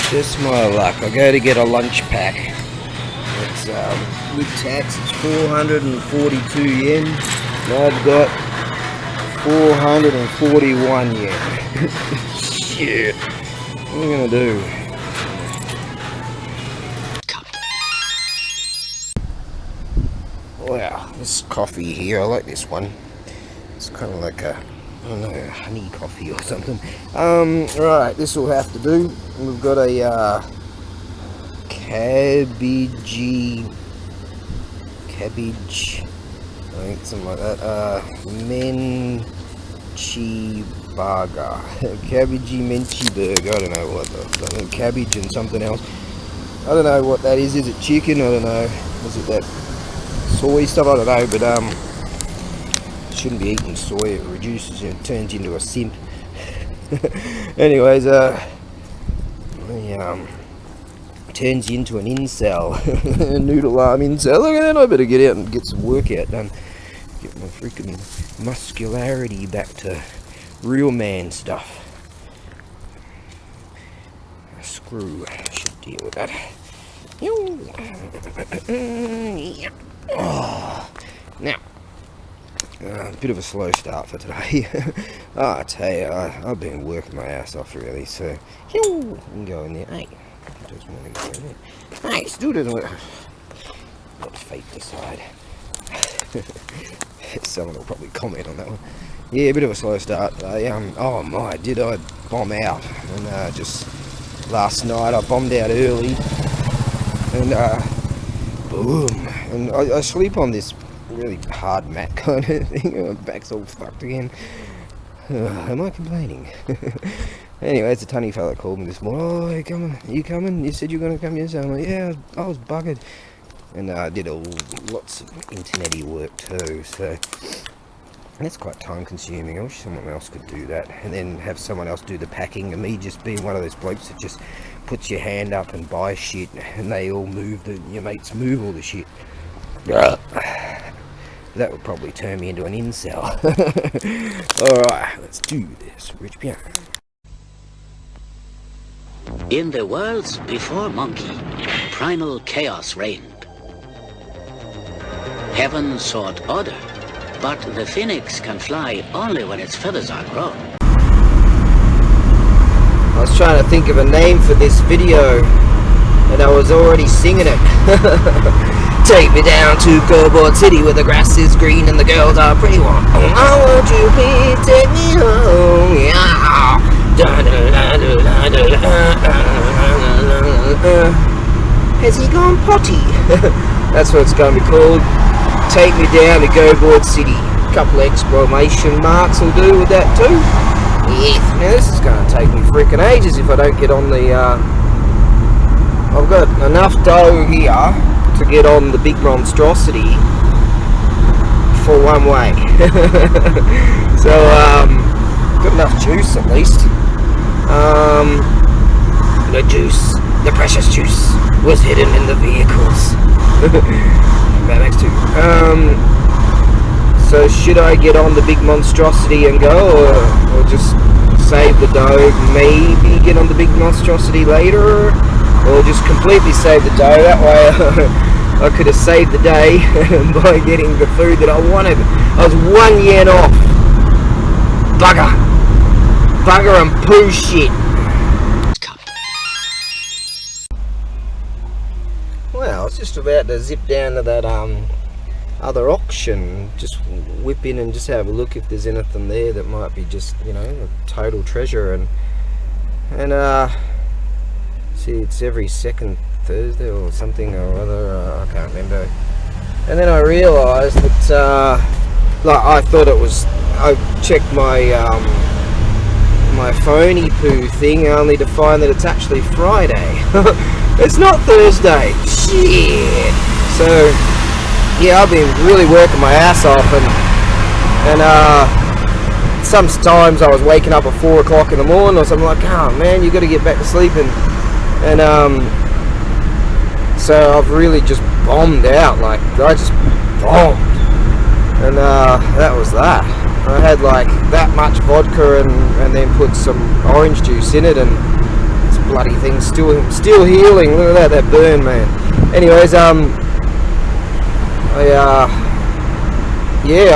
Just my luck. I go to get a lunch pack. It's with tax. It's 442 yen. Now I've got 441 yen. Shit. What am I gonna do? Wow, this coffee here. I like this one. It's kind of like a, I don't know, honey coffee or something. Right, this will have to do. We've got a cabbage, I think something like that. Menchi burger, cabbagey menchi burger. I don't know what the cabbage and something else. I don't know what that is. Is it chicken? I don't know. Is it that soy stuff? I don't know. But shouldn't be eating soy. It reduces and turns into a simp. Anyways, turns you into an incel, a noodle arm incel. Look at that! I better get out and get some workout done. Get my freaking muscularity back to real man stuff. A screw should deal with that. Now, a bit of a slow start for today. I tell you, I've been working my ass off really, so I can go in there. Hey, doesn't want to go in there. Hey, still doesn't work. Let fate decide. Someone will probably comment on that one. Yeah, a bit of a slow start. Oh my, did I bomb out? And just last night I bombed out early, and boom. And I sleep on this really hard mat kind of thing. My back's all fucked again. Am I complaining? Anyway, it's a tunny fella called me this morning. Oh, you coming? You coming? You said you were going to come yesterday. I'm like, yeah, I was buggered. And I did lots of internet-y work too, so that's quite time consuming. I wish someone else could do that, and then have someone else do the packing, and me just being one of those blokes that just puts your hand up and buys shit, and they all move, your mates move all the shit. That would probably turn me into an incel. Alright, let's do this. Rich piano. In the worlds before Monkey, primal chaos reigned. Heaven sought order, but the phoenix can fly only when its feathers are grown. I was trying to think of a name for this video, and I was already singing it. Take me down to Cardboard City where the grass is green and the girls are pretty warm. Oh, won't you please take me home? Yeah. Has he gone potty? That's what it's going to be called. Take me down to Cardboard City. A couple of exclamation marks will do with that too. Yes. Now this is going to take me freaking ages if I don't get on the. I've got enough dough here to get on the big monstrosity for one way. So got enough juice at least. The juice, the precious juice, was hidden in the vehicles. Max 2. So should I get on the big monstrosity and go, or just save the dough, maybe get on the big monstrosity later, or just completely save the dough? That way I could have saved the day by getting the food that I wanted. I was 1 yen off. Bugger and poo shit. Well, I was just about to zip down to that other auction, just whip in and just have a look if there's anything there that might be just, you know, a total treasure. And see, it's every second Thursday or something or other, I can't remember. And then I realised that like I thought it was, I checked my my phony poo thing only to find that it's actually Friday. It's not Thursday. Shit. So yeah, I've been really working my ass off, and sometimes I was waking up at 4 o'clock in the morning or something, like, oh man, you got to get back to sleep, and so I've really just bombed out. Like, I just bombed, and that was that. I had like that much vodka and then put some orange juice in it, and it's bloody thing's still healing. Look at that burn, man. Anyways, I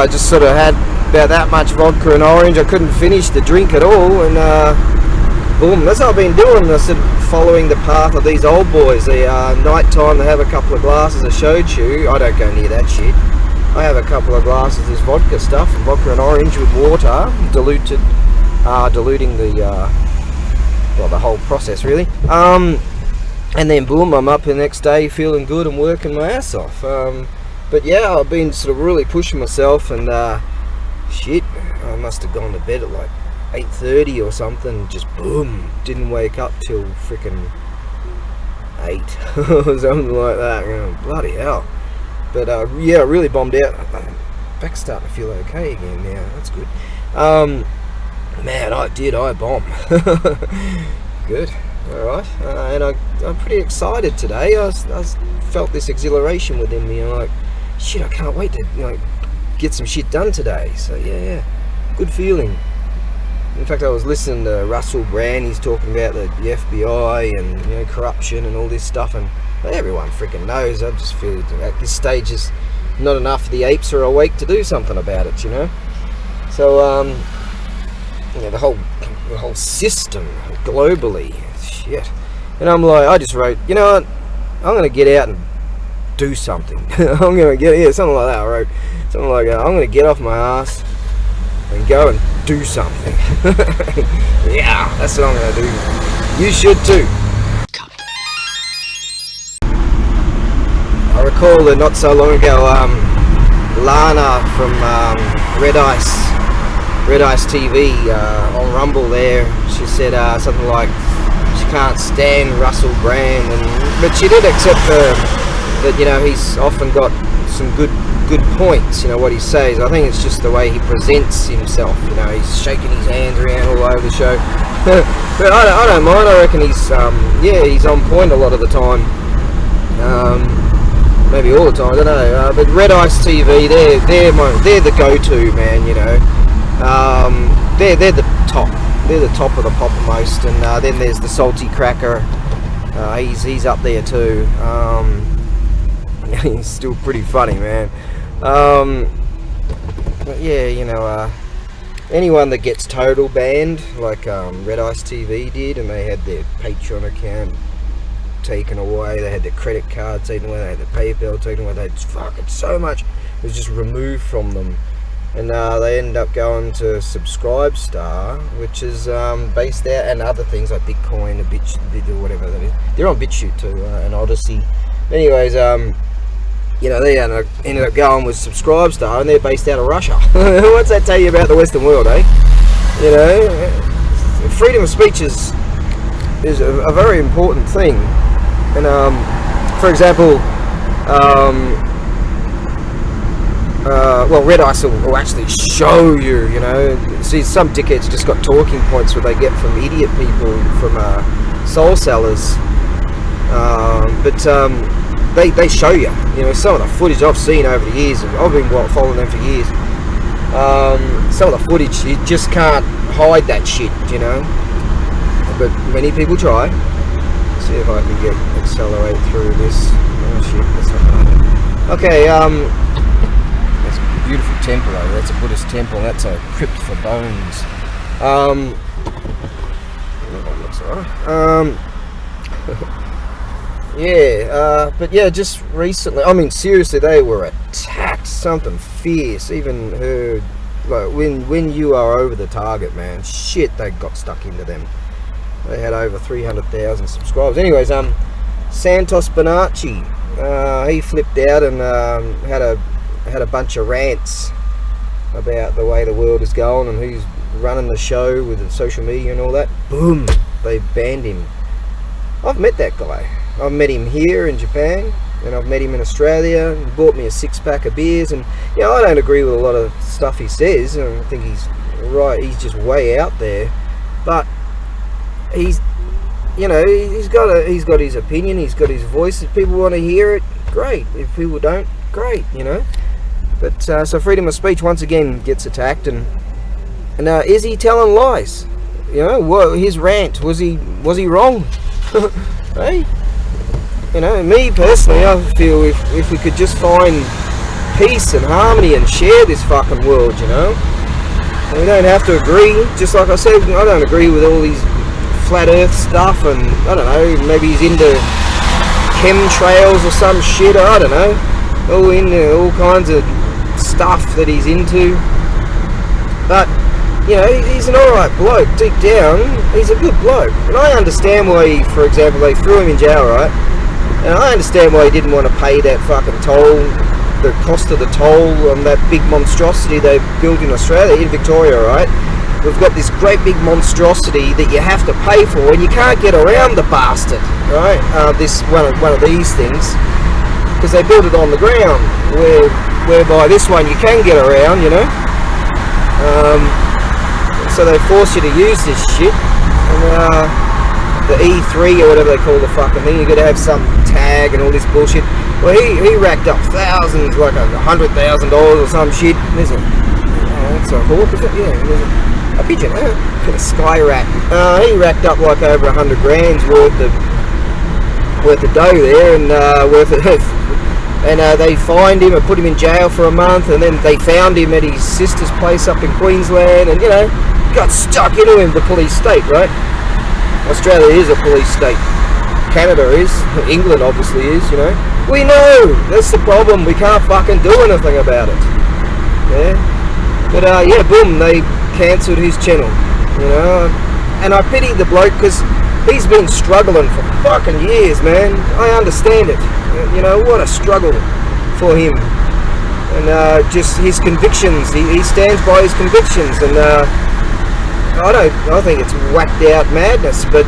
just sort of had about that much vodka and orange. I couldn't finish the drink at all, and boom, that's what I've been doing. I said, following the path of these old boys. The night time they have a couple of glasses of shochu. I don't go near that shit. I have a couple of glasses of this vodka stuff, vodka and orange with water, diluting the the whole process really. And then boom, I'm up the next day feeling good and working my ass off. But yeah, I've been sort of really pushing myself, and shit, I must have gone to bed at like 8:30 or something. Just boom, didn't wake up till freaking 8 or something like that. You know, bloody hell. But yeah, I really bombed out. Back's starting to feel okay again now. That's good. Man, I bomb. Good. Alright. And I'm pretty excited today. I felt this exhilaration within me. I'm like, shit, I can't wait to get some shit done today. So yeah, good feeling. In fact, I was listening to Russell Brand. He's talking about the FBI and corruption and all this stuff, and everyone freaking knows. I just feel at this stage is not enough. The apes are awake to do something about it, So the whole system globally, shit. And I'm like, I just wrote, you know what? I'm gonna get out and do something. I'm gonna get something like that. I wrote something like, I'm gonna get off my ass and go and do something. Yeah, that's what I'm gonna do. You should too. I recall that not so long ago, Lana from Red Ice TV on Rumble there, she said something like she can't stand Russell Brand, but she did accept that he's often got some good points, what he says. I think it's just the way he presents himself. He's shaking his hands around all over the show. But I don't mind. I reckon he's on point a lot of the time. Maybe all the time, I don't know. But Red Ice TV, they're the go-to, man. They're the top. They're the top of the poppermost. And then there's the Salty Cracker. He's up there too. He's still pretty funny, man. But yeah, anyone that gets total banned, like Red Ice TV did, and they had their Patreon account taken away, they had their credit card taken away, they had their PayPal taken away, they had fucking so much was just removed from them, and they ended up going to Subscribestar, which is based out, and other things like Bitcoin, or whatever that is. They're on BitChute too, and Odyssey. Anyways, they ended up going with Subscribestar, and they're based out of Russia. What's that tell you about the Western world, eh? Freedom of speech is a very important thing. And for example, Red Ice will actually show you, see, some dickheads just got talking points where they get from idiot people, from soul sellers, but they show you, some of the footage I've seen over the years. I've been following them for years. Some of the footage, you just can't hide that shit, but many people try. Let's see if I can accelerate through this. Oh shit, that's not gonna happen. Okay, that's a beautiful temple over there. That's a Buddhist temple, and that's a crypt for bones. Looks alright. But yeah, just recently, I mean seriously, they were attacked, something fierce. Even heard, like, when you are over the target, man, shit, they got stuck into them. They had over 300,000 subscribers. Anyways, Santos Bonacci, he flipped out and had a bunch of rants about the way the world is going and who's running the show with the social media and all that. Boom, they banned him. I've met that guy. I've met him here in Japan, and I've met him in Australia. He bought me a 6-pack of beers, and I don't agree with a lot of stuff he says. I don't think he's right. He's just way out there, but he's got his opinion. He's got his voice. If people want to hear it, great. If people don't, great. But so freedom of speech once again gets attacked, and is he telling lies? What his rant, was he wrong? Hey? You know, me personally, I feel if we could just find peace and harmony and share this fucking world, you know? And we don't have to agree. Just like I said, I don't agree with all these flat earth stuff, and I don't know, maybe he's into chemtrails or some shit, I don't know. All kinds of stuff that he's into. But, you know, he's an alright bloke. Deep down, he's a good bloke. And I understand why, for example, they threw him in jail, right? And I understand why he didn't want to pay that fucking toll, the cost of the toll on that big monstrosity they built in Australia, in Victoria, right? We've got this great big monstrosity that you have to pay for, and you can't get around the bastard, right? This one of these things, because they built it on the ground, whereby this one you can get around, you know. So they force you to use this shit, and the E3 or whatever they call the fucking thing, you got to have some tag and all this bullshit. Well, he racked up thousands, like $100,000 or some shit. There's that's a hawk, is it? Yeah, there's a pigeon, a sky rat. He racked up like over 100 grand's worth of dough there, and they fined him and put him in jail for a month, and then they found him at his sister's place up in Queensland, and you know, got stuck into him, the police state, right? Australia is a police state. Canada is. England obviously is, you know. We know! That's the problem. We can't fucking do anything about it. Yeah? But, yeah, boom, they cancelled his channel, you know. And I pity the bloke, because he's been struggling for fucking years, man. I understand it. You know, what a struggle for him. And just his convictions. He stands by his convictions, and I think it's whacked out madness, but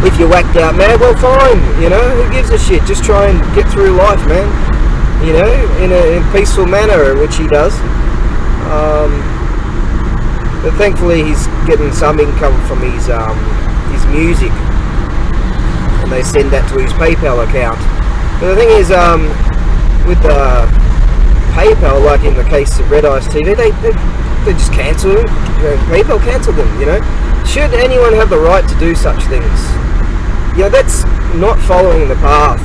if you're whacked out mad, well fine, you know, who gives a shit? Just try and get through life, man, you know, in a peaceful manner, which he does. But thankfully he's getting some income from his music, and they send that to his PayPal account. But the thing is, with PayPal, like in the case of Red Ice TV, they just cancel them. PayPal cancelled them, you know. Should anyone have the right to do such things? You know, that's not following the path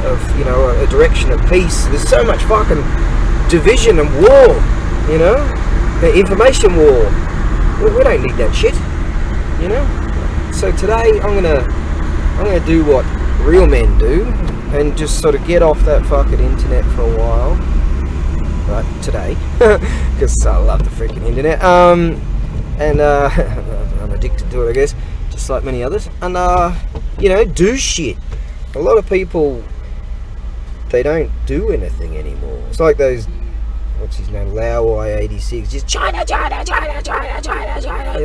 of, you know, a direction of peace. There's so much fucking division and war, you know. The information war. We don't need that shit, you know. So today I'm gonna do what real men do, and just sort of get off that fucking internet for a while. Right, today, because I love the freaking internet, and I'm addicted to it, I guess, just like many others, and you know, do shit. A lot of people, they don't do anything anymore. It's like those, what's his name, Lauai 86, just China, yeah,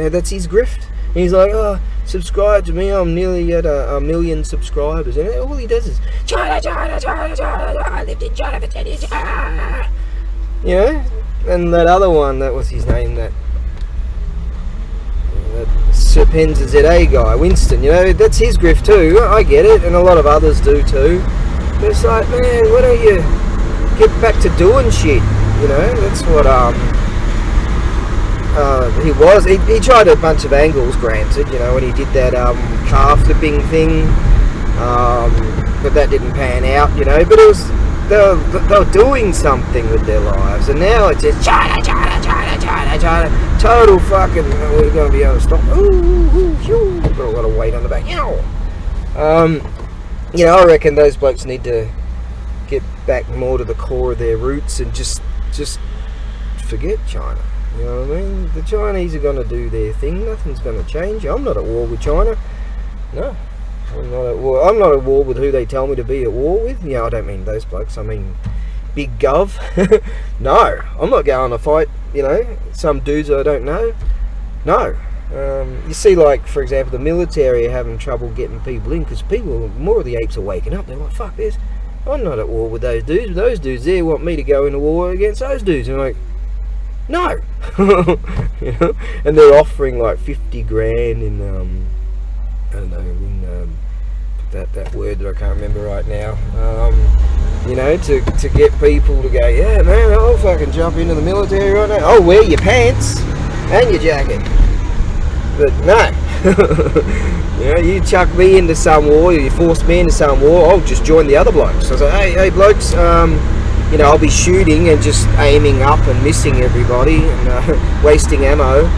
that's his grift. And he's like, oh, subscribe to me, I'm nearly at a million subscribers, and all he does is China, I lived in China for 10 years, you know. And that other one, that was his name, that Serpenza ZA guy, Winston, you know, that's his grift too. I get it, and a lot of others do too. But it's like, man, why don't you get back to doing shit, you know? That's what he was. He tried a bunch of angles, granted, you know, when he did that car flipping thing, but that didn't pan out, you know. But it was, they were doing something with their lives, and now it's just China, total fucking, we're going to be able to stop. Ooh, got a lot of weight on the back. You know, I reckon those blokes need to get back more to the core of their roots and just forget China. You know what I mean? The Chinese are going to do their thing. Nothing's going to change. I'm not at war with China. No. I'm not at war. I'm not at war with who they tell me to be at war with. You know, I don't mean those blokes. I mean big gov. No. I'm not going to fight, you know, some dudes I don't know. No. You see, like, for example, the military are having trouble getting people in because more of the apes are waking up. They're like, fuck this. I'm not at war with those dudes. Those dudes there want me to go into war against those dudes. And I'm like, no. You know? And they're offering like 50 grand in I don't know, in that word that I can't remember right now, you know, to get people to go, yeah man, I'll fucking jump into the military right now. Oh, wear your pants and your jacket. But no, You know, you chuck me into some war, you force me into some war, I'll just join the other blokes. So I was like, hey blokes, you know, I'll be shooting and just aiming up and missing everybody and wasting ammo.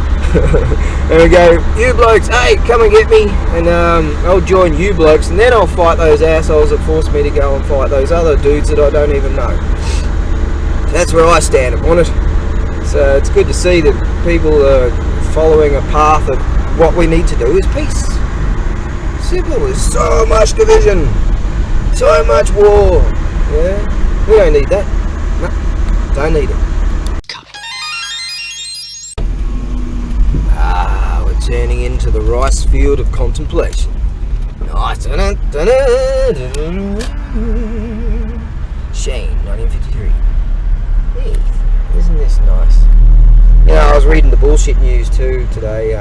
And we go, you blokes, hey, come and get me, and I'll join you blokes, and then I'll fight those assholes that force me to go and fight those other dudes that I don't even know. That's where I stand upon it. So it's good to see that people are following a path of what we need to do is peace. Simple. There's so much division, so much war. Yeah, we don't need that. No, don't need it. We're turning into the rice field of contemplation. Nice. Shane, 1953. Hey, isn't this nice? You know, I was reading the bullshit news too today.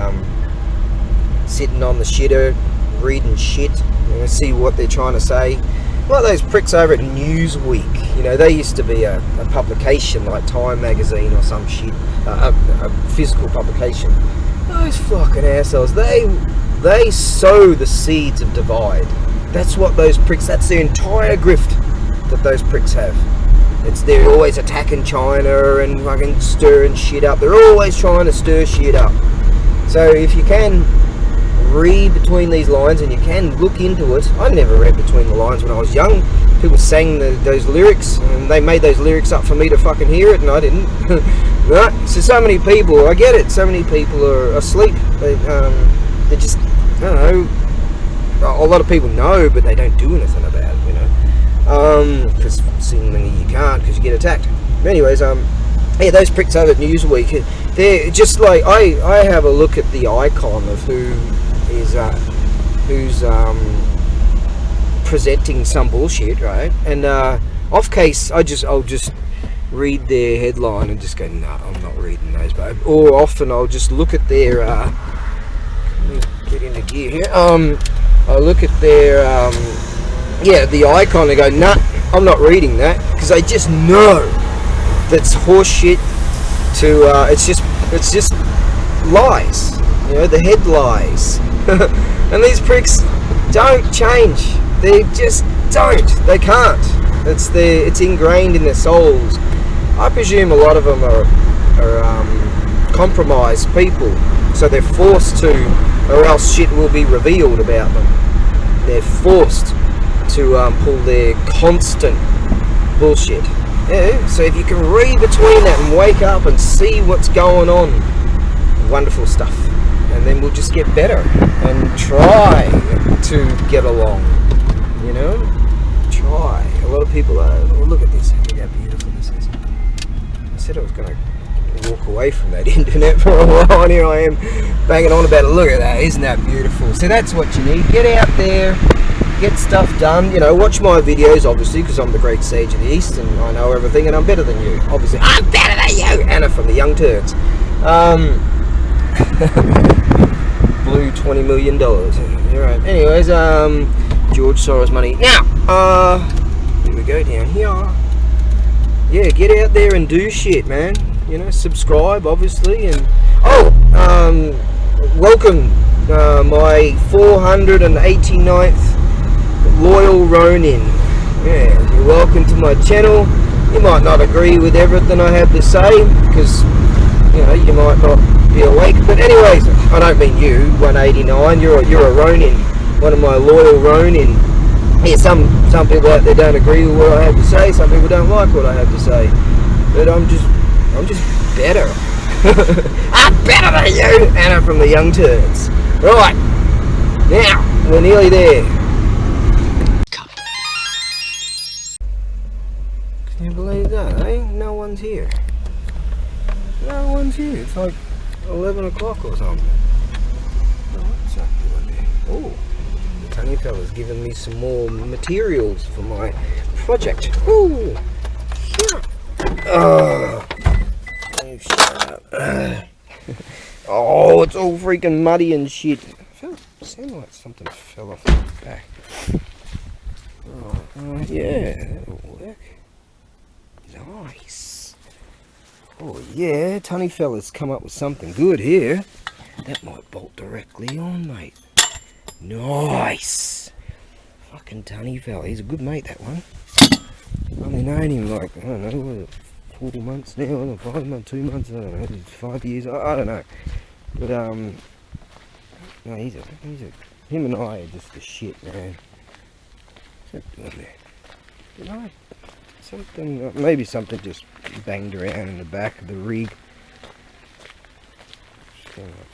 Sitting on the shitter, reading shit, you know, see what they're trying to say. Like those pricks over at Newsweek, you know, they used to be a publication like Time magazine or some shit, a physical publication. Those fucking assholes, they sow the seeds of divide. That's what those pricks, that's the entire grift that those pricks have. They're always attacking China and fucking stirring shit up. They're always trying to stir shit up. So if you can read between these lines and you can look into it. I never read between the lines when I was young. People sang those lyrics and they made those lyrics up for me to fucking hear it, and I didn't. Right? So many people, I get it, so many people are asleep. They just, I don't know, a lot of people know, but they don't do anything about it, you know. Because seemingly you can't, because you get attacked. But anyways, yeah, those pricks over at Newsweek, they're just like, I have a look at the icon of who's presenting some bullshit, right? And off case, I'll just read their headline and just go, no, I'm not reading those, babe. Or often I'll just look at their let me get into gear here. I'll look at their yeah, the icon and go, nah, I'm not reading that, because I just know that's horseshit. It's just lies, you know, the head lies. And these pricks don't change. They just don't. They can't. It's ingrained in their souls. I presume a lot of them are compromised people, so they're forced to, or else shit will be revealed about them. They're forced to pull their constant bullshit. Yeah, so if you can read between that and wake up and see what's going on, wonderful stuff. And then we'll just get better and try to get along, you know? Try. A lot of people are, oh, look at this, look how beautiful this is. I said I was going to walk away from that internet for a while, and here I am banging on about it. Look at that, isn't that beautiful? So that's what you need. Get out there, get stuff done, you know, watch my videos, obviously, because I'm the great sage of the East, and I know everything, and I'm better than you, obviously. I'm better than you! Anna from the Young Turks. Blew $20 million. Alright, anyways, George Soros money. Now, here we go down here. Yeah, get out there and do shit, man. You know, subscribe, obviously, and welcome my 489th loyal Ronin. Yeah, you're welcome to my channel. You might not agree with everything I have to say, because, you know, you might not be awake, but anyways, I don't mean you, 189, you're a Ronin, one of my loyal Ronin. Yeah, some people out there don't agree with what I have to say, some people don't like what I have to say, but I'm just better. I'm better than you, Anna from the Young Turks. Right, now, we're nearly there. Can you believe that, eh? No one's here. No one's here. It's like 11 o'clock or something. Oh, what's that doing there? Oh, the tiny fella's giving me some more materials for my project. Oh, yeah. Oh, shut up. Oh, it's all freaking muddy and shit. It sounded like something fell off the back. Oh, yeah, that'll work. Nice. Oh yeah, Tony fella's come up with something good here. That might bolt directly on, mate. Nice. Fucking tunny fella. He's a good mate, that one. I've only known him like, I don't know, 4 months now, or 5 months, 2 months, I don't know, 5 years, I don't know. But, no, him and I are just the shit, man. What's that doing there? Did I? Something, maybe something just banged around in the back of the rig.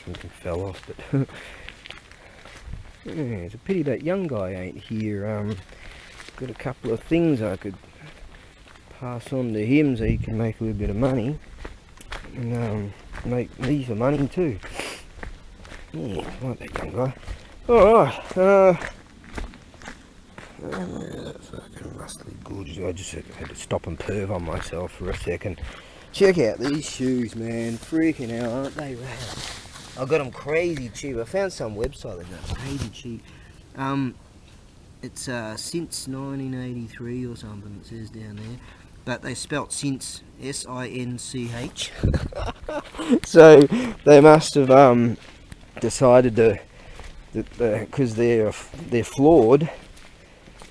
Something fell off, but yeah, it's a pity that young guy ain't here. Got a couple of things I could pass on to him so he can make a little bit of money, and make me for money too. Yeah, I like that young guy. Alright, fucking rustly gorgeous. I just had to stop and perv on myself for a second. Check out these shoes, man. Freaking hell, aren't they rad? I got them crazy cheap. I found some website that got crazy cheap. It's since 1983 or something, it says down there. But they spelt since, S-I-N-C-H. So they must have decided to, because they're flawed,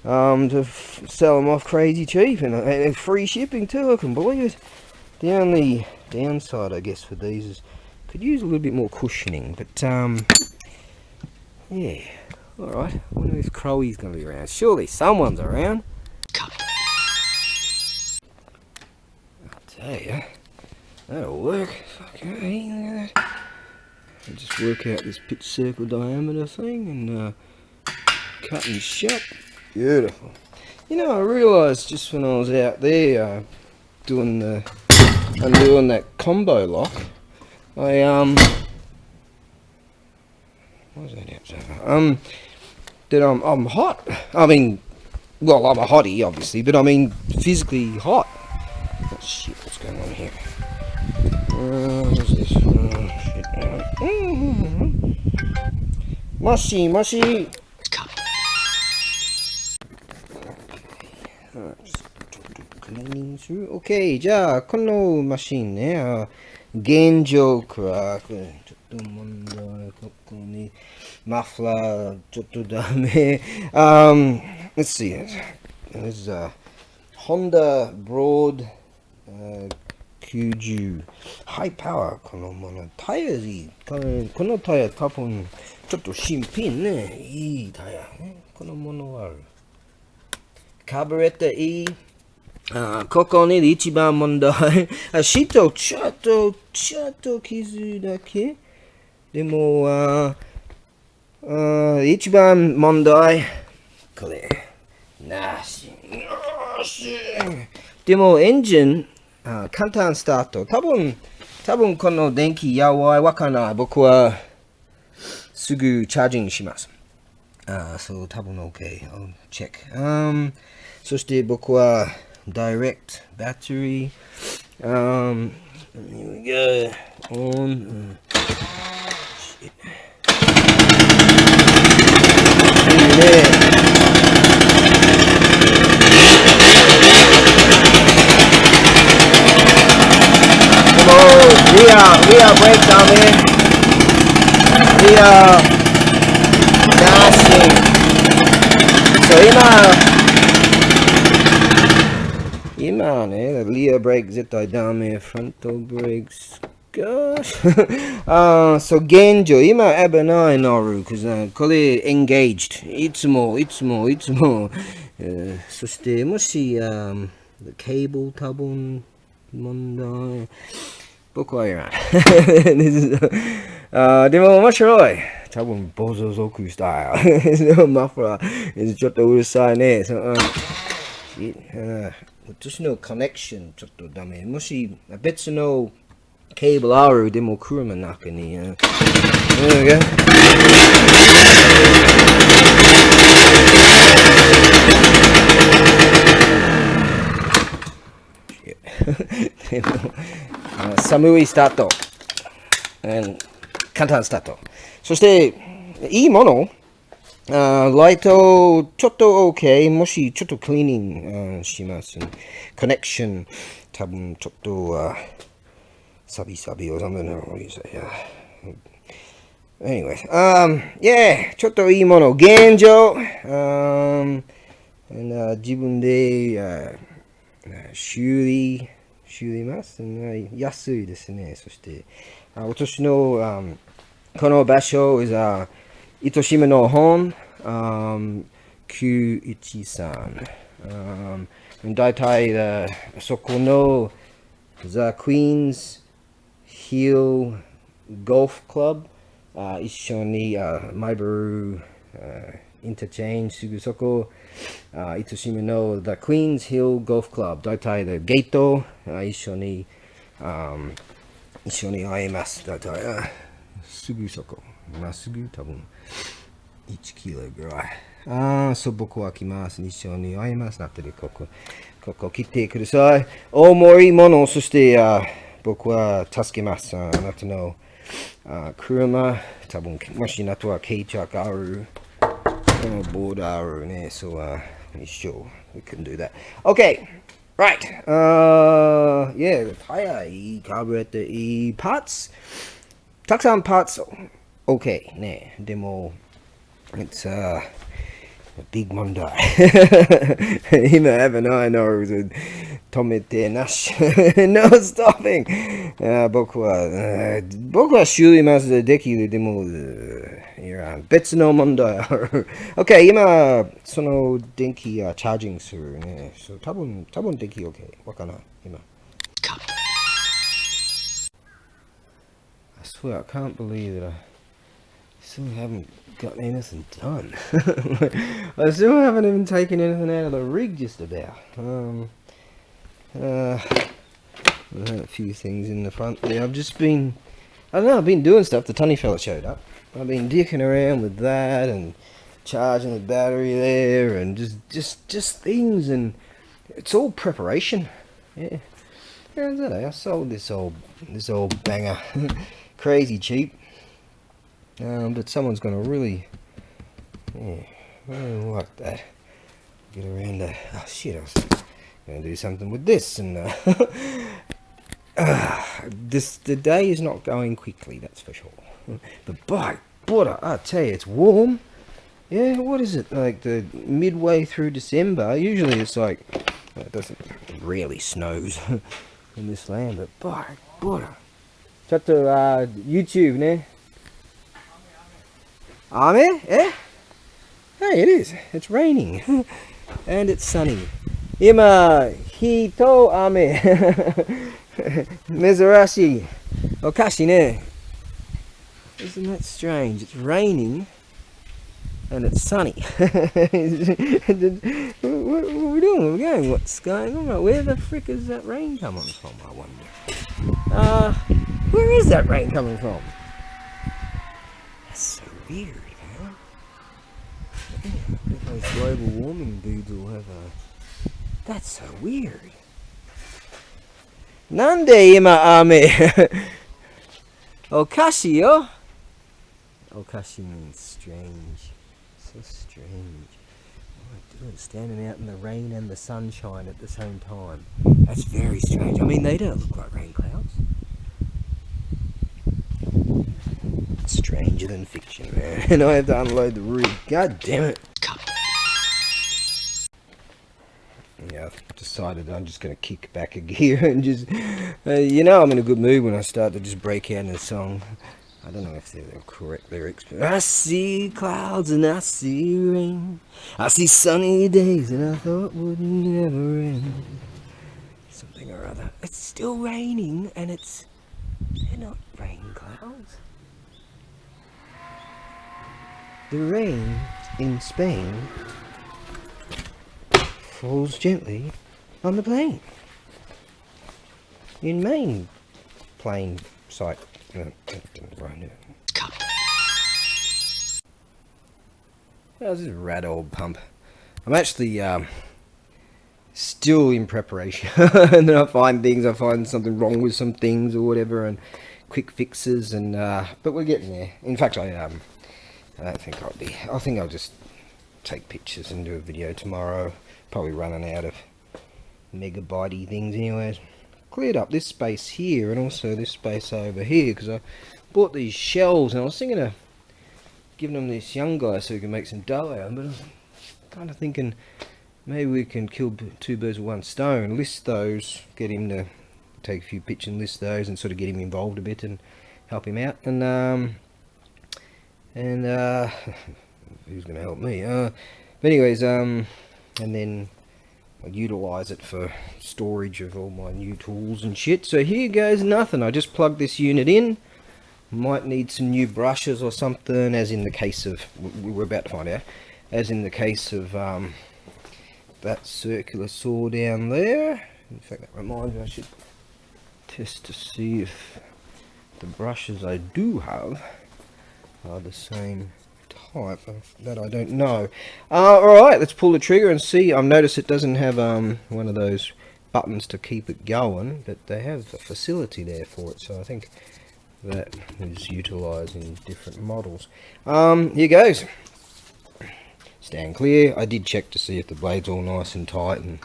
to sell them off crazy cheap, and free shipping too. I can believe it. The only downside, I guess, for these is could use a little bit more cushioning, but yeah. All right. I wonder if Crowy's going to be around. Surely someone's around. I'll tell you, that'll work. Fucking look at that. I'll just work out this pitch circle diameter thing and cut and shut. Beautiful. You know, I realised just when I was out there doing that combo lock, I what was that outside? That I'm hot. I mean, well, I'm a hottie, obviously, but I mean physically hot. Oh shit, what's going on here? What's this? Mushy. Cleaning through. Okay, じゃあこのマシンね、現状からちょっと問題、ここにマフラーちょっとダメ。Let's see it. There's a Honda Broad 90 High Power このものタイヤいい。このタイヤ多分ちょっと新品ね。いいタイヤね。このものはある。カーブレッターいい。ここに一番問題。足とちょっと傷だけ。でも、一番問題。これ。なし。でもエンジン、簡単スタート。多分この電気やばいわかんない。僕はすぐチャージングします。そう多分 OK。チェック。そして僕はdirect battery. Here we go. On. Shit. Come on, rear brake down there. Rear dashing. So今ね、リアブレーキ絶対ダメ、フロントブレーキ、gosh. So 現状、今危ない乗る、これ engaged。いつも。そしてもし、ケーブル多分問題。僕はいらん。でも面白い。多分ボゾ族スタイル。でもマフラー、ちょっとうるさいね。私のコネクションちょっとダメ。もし別のケーブルあるでも車の中に。寒いスタート。簡単スタート。そして、いいものライト、ちょっと OK。もし、ちょっとクリーニングします。コネクション、多分ちょっと、サビをダメなのにさ。Anyway, yeah, ちょっといいもの現状、自分で、修理ます。安いですね。そして、私の、この場所 is 糸島の本、913。だいたいそこの The Queen's Hill Golf Club、一緒に、マイブルインターチェンジすぐそこ、糸島の The Queen's Hill Golf Club、だいたいゲート、一緒に会えます。だいたいすぐそこ。まっすぐ多分1キロぐらい。そう、僕は来ます。一緒に会えます。なってる、ここ来てください。重いもの、そして、僕は助けます。あなたの車、多分、もしあとは軽着ある、ボーダーあるね。そう、一緒。We can do that. Okay. Right. Yeah, 早い、カーブレット、いい、パーツ。たくさんパーツ、OK ね。でも、it's a big 問題。今、Evanの止めてなし。No stopping! 僕は修理まずできる。でも、別の問題ある。OK、今、その電気チャージングするね。多分電気 OK。わかんない。今。I swear, I can't believe that I still haven't got anything done. I still haven't even taken anything out of the rig just about. I had a few things in the front there. I've just been, I don't know, I've been doing stuff. The tunny fella showed up. I've been dicking around with that and charging the battery there and just things, and it's all preparation. Yeah. How's that? I sold this old banger crazy cheap. But someone's gonna really like that. Get around that. Oh shit, I was gonna do something with this, and the day is not going quickly, that's for sure. But by butter, I tell you, it's warm. Yeah, what is it, like the midway through December? Usually it's like, it doesn't, it rarely snows in this land, but by butter. ちょっとYouTube ね。雨? Eh? Hey, it is. It's raining. And it's sunny. 今、日と雨。珍しい。おかしいね。Isn't that strange? It's raining and it's sunny. What are we doing? We're going, what's going on? Where the frick is that rain coming from, I wonder? Where is that rain coming from? That's so weird, man. I think those global warming dudes will have a... That's so weird. なんで今雨おかしいよ。おかしい means strange. So strange. What am I doing? Standing out in the rain and the sunshine at the same time. That's very strange. I mean, they don't look like rain clouds. Stranger than fiction, man. And I have to unload the rig. God damn it. Yeah, I've decided I'm just going to kick back a gear and just... you know I'm in a good mood when I start to just break out in a song. I don't know if they're the correct lyrics, but I see clouds and I see rain. I see sunny days and I thought would never end. Something or other. It's still raining and it's... They're not rain clouds. The rain in Spain falls gently on the plain. In Maine, plain sight. How's this rad old pump? I'm actually still in preparation. And then I find something wrong with some things or whatever, and quick fixes, and but we're getting there. In fact, I don't think I'll be. I think I'll just take pictures and do a video tomorrow. Probably running out of megabyte things anyways. Cleared up this space here and also this space over here because I bought these shelves, and I was thinking of giving them this young guy so we can make some dough out of them, but I'm kind of thinking maybe we can kill two birds with one stone. List those, get him to take a few pictures and list those, and sort of get him involved a bit and help him out. And who's going to help me? But anyways, and then I utilize it for storage of all my new tools and shit. So here goes nothing. I just plugged this unit in. Might need some new brushes or something, as in the case of, we're about to find out, as in the case of that circular saw down there. In fact, that reminds me, I should test to see if the brushes I do have are the same type. That I don't know. Alright, let's pull the trigger and see. I've noticed it doesn't have one of those buttons to keep it going, but they have a facility there for it, so I think that is utilised in different models. Here goes. Stand clear. I did check to see if the blade's all nice and tight and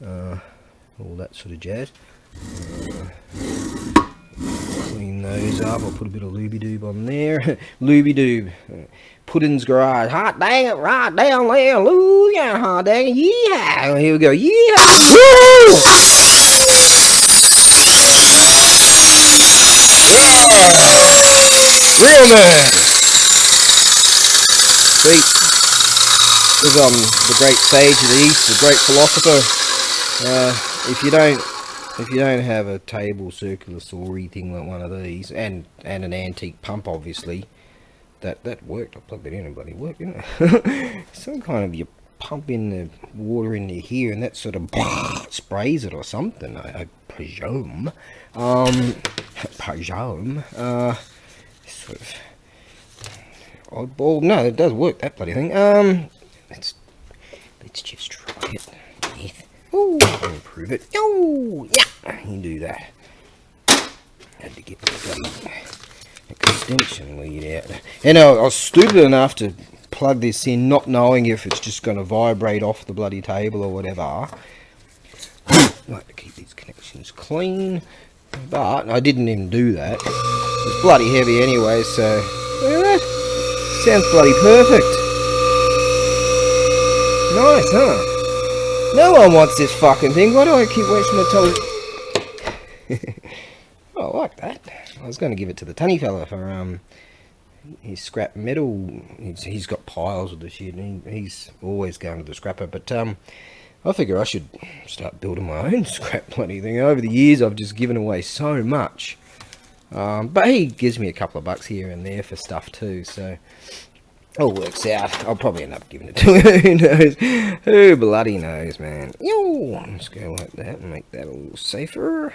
all that sort of jazz. Clean those up. I'll put a bit of looby-doob on there. Looby-doob. Puddin's Garage. Hot dang it, right down there. Hallelujah. Hot dang it. Yeah. Here we go. Yeah. Woo! Real man. Sweet. With the great sage of the East, the great philosopher. If you don't have a table circular saw-y thing like one of these, and an antique pump, obviously, that worked. I plugged it in and bloody worked, didn't it? Some kind of, you pump in the water into here and that sort of sprays it or something, I presume. Sort of oddball. No, it does work, that bloody thing. Let's just try it. Ooh, improve it. Oh, yeah, you do that. Had to get the bloody extension lead out. And I was stupid enough to plug this in, not knowing if it's just going to vibrate off the bloody table or whatever. I like to keep these connections clean, but I didn't even do that. It's bloody heavy anyway, so look at that. Sounds bloody perfect. Nice, huh? No one wants this fucking thing. Why do I keep wasting my time? Oh, I like that. I was going to give it to the tunny fella for his scrap metal. He's got piles of the shit, and he's always going to the scrapper. But I figure I should start building my own scrap bloody thing. Over the years, I've just given away so much. But he gives me a couple of bucks here and there for stuff too, so all works out. I'll probably end up giving it to him. Who knows? Who bloody knows, man? Yo, let's go like that and make that a little safer.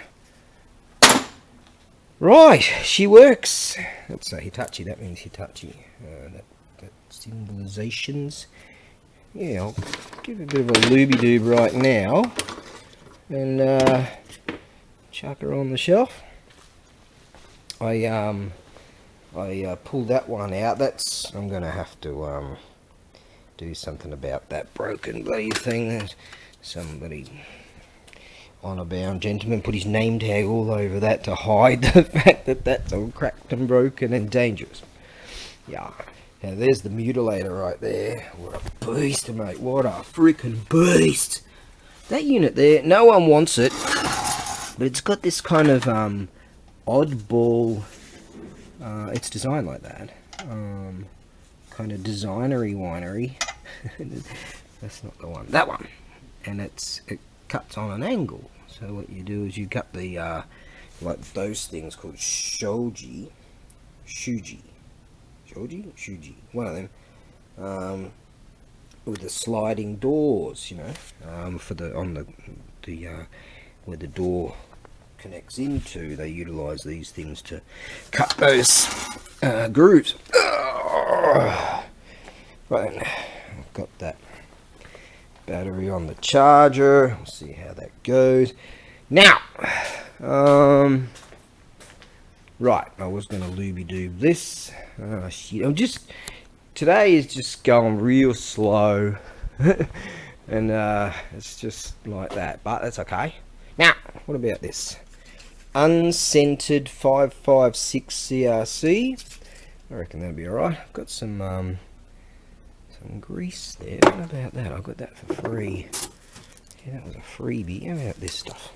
Right, she works. Let's say Hitachi. That means Hitachi. That symbolizations. Yeah, I'll give it a bit of a looby-doob right now and chuck her on the shelf. I pulled that one out. I'm gonna have to do something about that broken bloody thing. Somebody, honor-bound gentleman, put his name tag all over that to hide the fact that that's all cracked and broken and dangerous. Yeah. Now there's the mutilator right there. What a beast, mate. What a freaking beast. That unit there, no one wants it, but it's got this kind of oddball, it's designed like that, kind of designery winery. That's not the one, that one. And it cuts on an angle, so what you do is you cut the like those things called shuji, one of them, with the sliding doors, you know, for the where the door connects into. They utilize these things to cut those grooves. Right then, I've got that battery on the charger. We'll see how that goes. Now, right, I was going to looby-doob this. Oh shit, today is just going real slow. And it's just like that, but that's okay. Now, what about this? Unscented 556 CRC. I reckon that'll be alright. I've got some grease there. What about that? I got that for free. Yeah, that was a freebie. How about this stuff?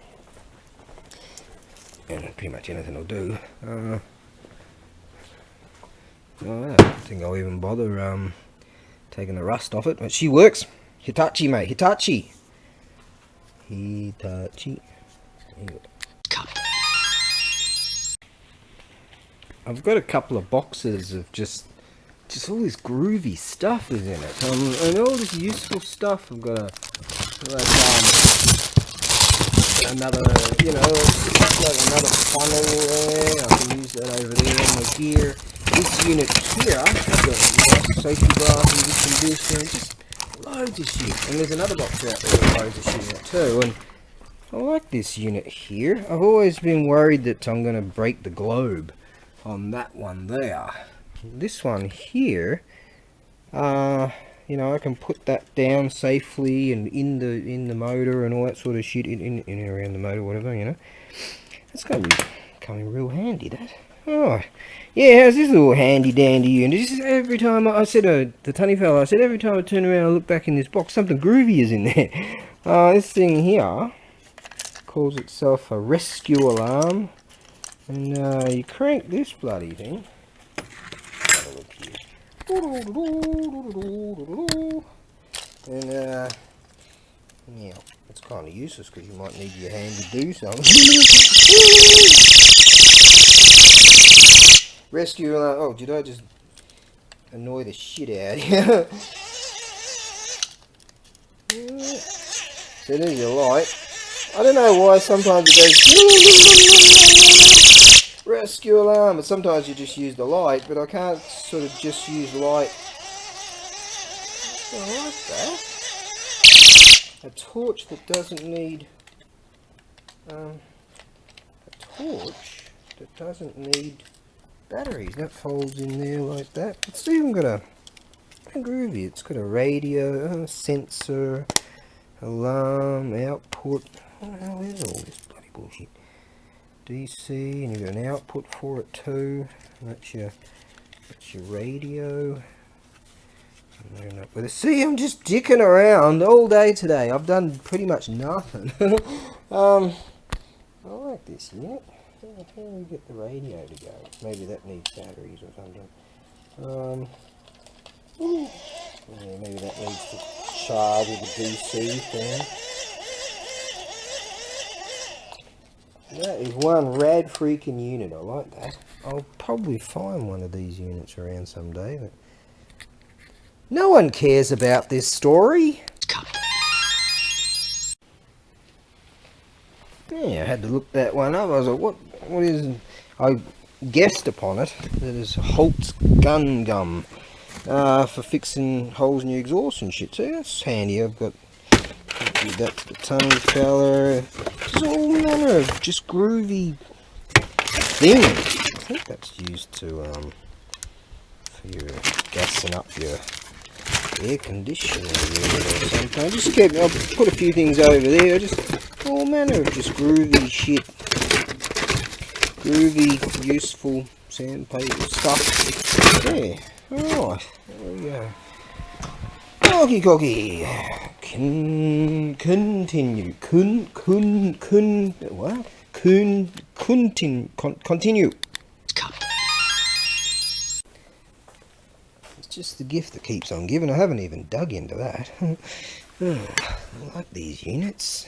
And pretty much anything will do. I don't think I'll even bother taking the rust off it, but she works. Hitachi, mate, Hitachi. I've got a couple of boxes of just all this groovy stuff is in it, and all this useful stuff. I've got another, you know, like another funnel there. I can use that over there on the gear. This unit here, I've got safety glasses, this and this, and just loads of shit. And there's another box out there with loads of shit in it too. And I like this unit here. I've always been worried that I'm going to break the globe on that one there. This one here, you know, I can put that down safely and in the motor and all that sort of shit, in and around the motor, whatever, you know. That's going to be coming real handy, that. Oh, yeah, how's this little handy dandy unit? This is every time I said, the tunny fella, I said every time I turn around and look back in this box, something groovy is in there. This thing here calls itself a rescue alarm. And you crank this bloody thing. Have a look here. And yeah, it's kind of useless because you might need your hand to do something. Rescue alarm. Oh, did I just annoy the shit out of you? So there's your light. I don't know why sometimes it goes rescue alarm, but sometimes you just use the light, but I can't sort of just use light. I like that. A torch that doesn't need batteries. That folds in there like that. It's even got a groovy. It's got a radio, sensor, alarm, output. What the hell is all this bloody bullshit? DC, and you've got an output for it too. That's your radio. See, I'm just dicking around all day today. I've done pretty much nothing. I like this unit. How do we get the radio to go? Maybe that needs batteries or something. Yeah, maybe that needs to charge with the DC thing. That is one rad freaking unit. I like that. I'll probably find one of these units around someday, but no one cares about this story. Yeah, I had to look that one up. I was like, what is... I guessed upon it that it's Holt's gun gum for fixing holes in your exhaust and shit. So that's handy. I've got... Give that to the tongue fella. There's all manner of just groovy things. I think that's used to for your gassing up your air conditioner or something. Just I'll put a few things over there. Just all manner of just groovy shit, groovy, useful sandpaper stuff. Yeah. Alright. There we go. Okie dokie. Continue. What? Continue. It's just the gift that keeps on giving. I haven't even dug into that. I like these units.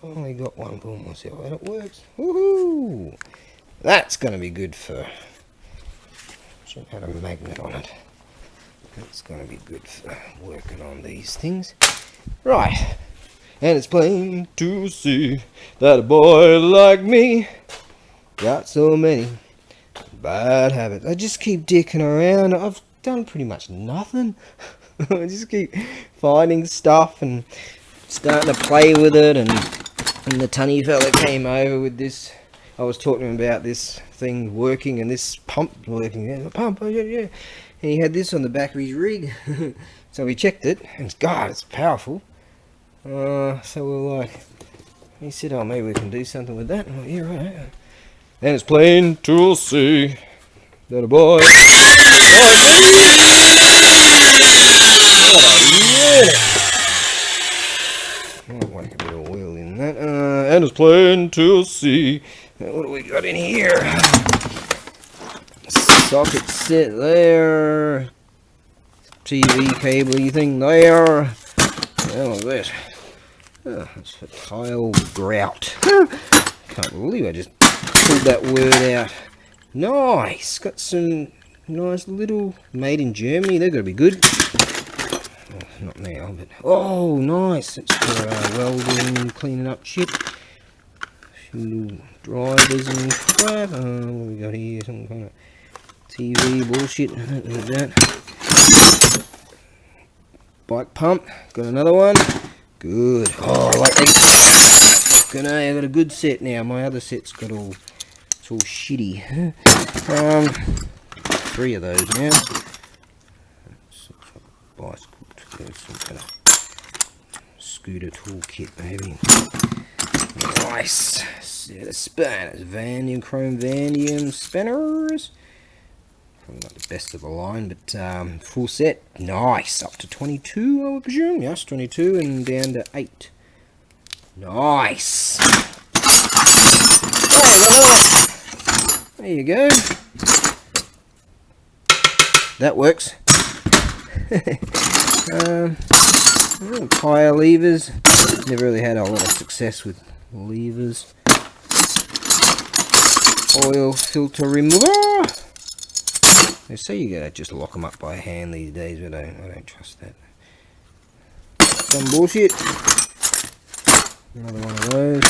Finally got one for myself and it works. Woohoo! That's going to be good for... Should have had a magnet on it. That's going to be good for working on these things. Right. And it's plain to see that a boy like me got so many bad habits. I just keep dicking around. I've done pretty much nothing. I just keep finding stuff and starting to play with it. And the tunny fella came over with this. I was talking about this thing working and this pump working. Yeah, the pump, yeah. And he had this on the back of his rig. So we checked it, and God, it's powerful. So we're like, he said, oh, maybe we can do something with that. And I'm like, yeah, right. And it's plain to see That a boy. Might whack a bit of oil in that. And it's plain to see. What do we got in here? Socket set there. TV cable thing there. What was that? Oh, that's for tile grout. Can't believe I just pulled that word out. Nice. Got some nice little made in Germany. They're going to be good. Oh, not now, but oh, nice. It's for welding, cleaning up shit. A few little drivers and crap. What have we got here? Some kind of TV bullshit. I don't need that. Bike pump. Got another one. Good. Oh, I like that. I got a good set now. My other set's got it's all shitty. 3 of those now. Bicycle, some kind of scooter toolkit maybe. Nice. Set of spanners. Vanadium, chrome vanadium spanners. Probably not the best of the line, but full set. Nice. Up to 22, I would presume. Yes, 22 and down to 8. Nice. There you go. That works. Tire levers. Never really had a lot of success with levers. Oil filter remover. They say you gotta just lock them up by hand these days, but I don't trust that. Some bullshit. Another one of those.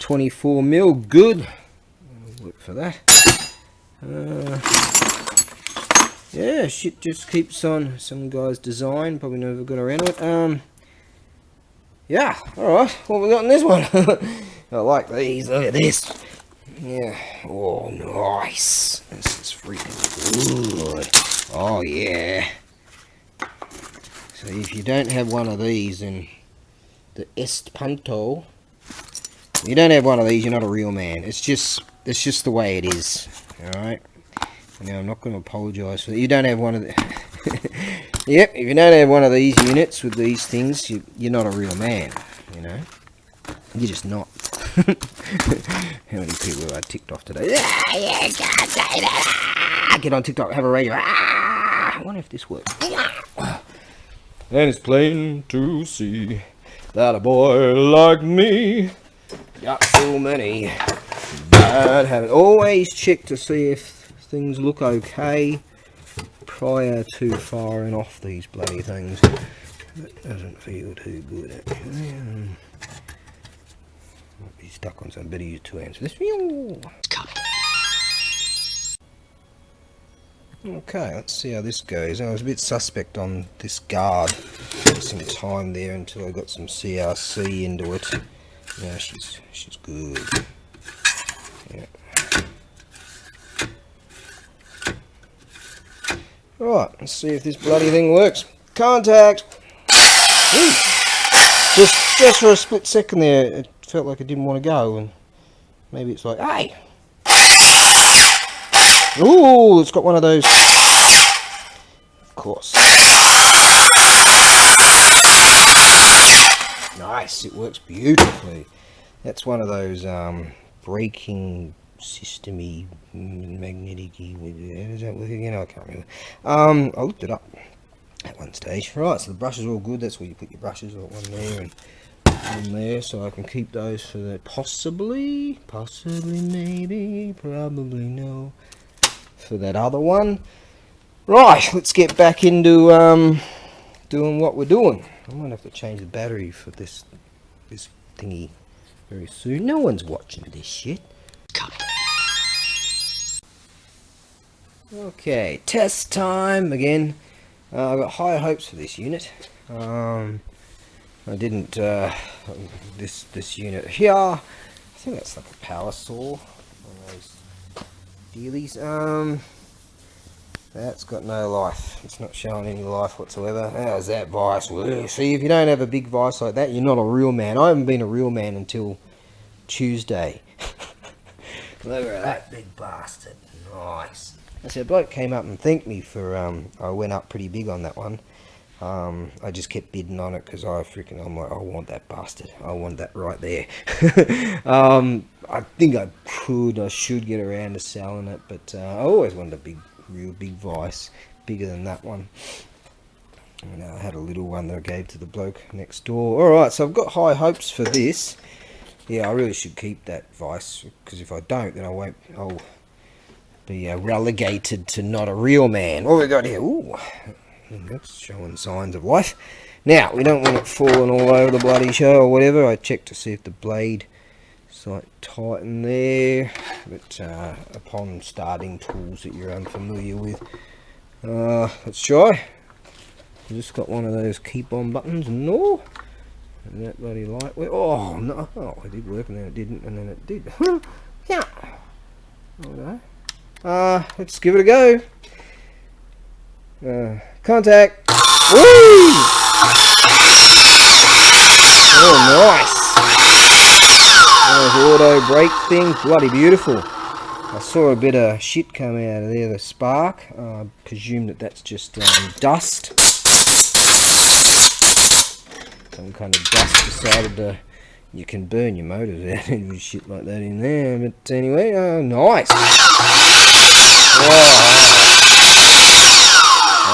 24 mil, good. I'll look for that. Yeah, shit just keeps on. Some guy's design, probably never got around to it. Yeah, alright, what we got in this one? I like these, look at this. Yeah, oh nice. This is freaking good. Oh yeah. So if you don't have one of these, then the Espanto, you don't have one of these, you're not a real man. It's just the way it is. Alright. Now I'm not going to apologise for that. You don't have one of the yep, if you don't have one of these units with these things, you're not a real man, you know. You're just not. How many people are ticked off today? Yeah, you can't say that. Get on TikTok, have a radio. I wonder if this works. And it's plain to see that a boy like me got so many bad habits. Always check to see if things look okay prior to firing off these bloody things. That doesn't feel too good actually. Might be stuck on some. Better use 2 hands for this. Okay, let's see how this goes. I was a bit suspect on this guard for some time there until I got some CRC into it. Yeah, she's good. Yeah. Right, let's see if this bloody thing works. Contact! Ooh. Just for a split second there, it felt like it didn't want to go, and maybe it's like, hey! Ooh, it's got one of those. Of course. Nice, it works beautifully. That's one of those braking system-y, magnetic-y, is that working again? I can't remember. I looked it up at one stage. Right, so the brushes are all good. That's where you put your brushes, one there and one there, so I can keep those for the possibly, maybe, probably no, for that other one. Right, let's get back into doing what we're doing. I might have to change the battery for this thingy very soon. No one's watching this shit. Okay, test time again. I've got higher hopes for this unit. I didn't. This unit here. I think that's like a power saw. One of those dealies. That's got no life. It's not showing any life whatsoever. How's that vice? See, if you don't have a big vice like that, you're not a real man. I haven't been a real man until Tuesday. Look at that big bastard. Nice. I said, a bloke came up and thanked me for, I went up pretty big on that one. I just kept bidding on it because I'm like, I want that bastard. I want that right there. I think I should get around to selling it, but I always wanted a real big vice, bigger than that one. And I had a little one that I gave to the bloke next door. Alright, so I've got high hopes for this. Yeah, I really should keep that vice, because if I don't, then I'll be relegated to not a real man. What we got here? Ooh, that's showing signs of life. Now, we don't want it falling all over the bloody show or whatever. I checked to see if the blade is like tight in there, but upon starting tools that you're unfamiliar with, let's try. I just got one of those keep on buttons. No. And that bloody light went. Oh no! Oh, it did work, and then it didn't, and then it did. Yeah. Okay. Let's give it a go. Contact. Whee! Oh, nice. Auto brake thing, bloody beautiful. I saw a bit of shit come out of there. The spark. I presume that's just dust. Some kind of dust decided you can burn your motors out and shit like that in there. But anyway, nice.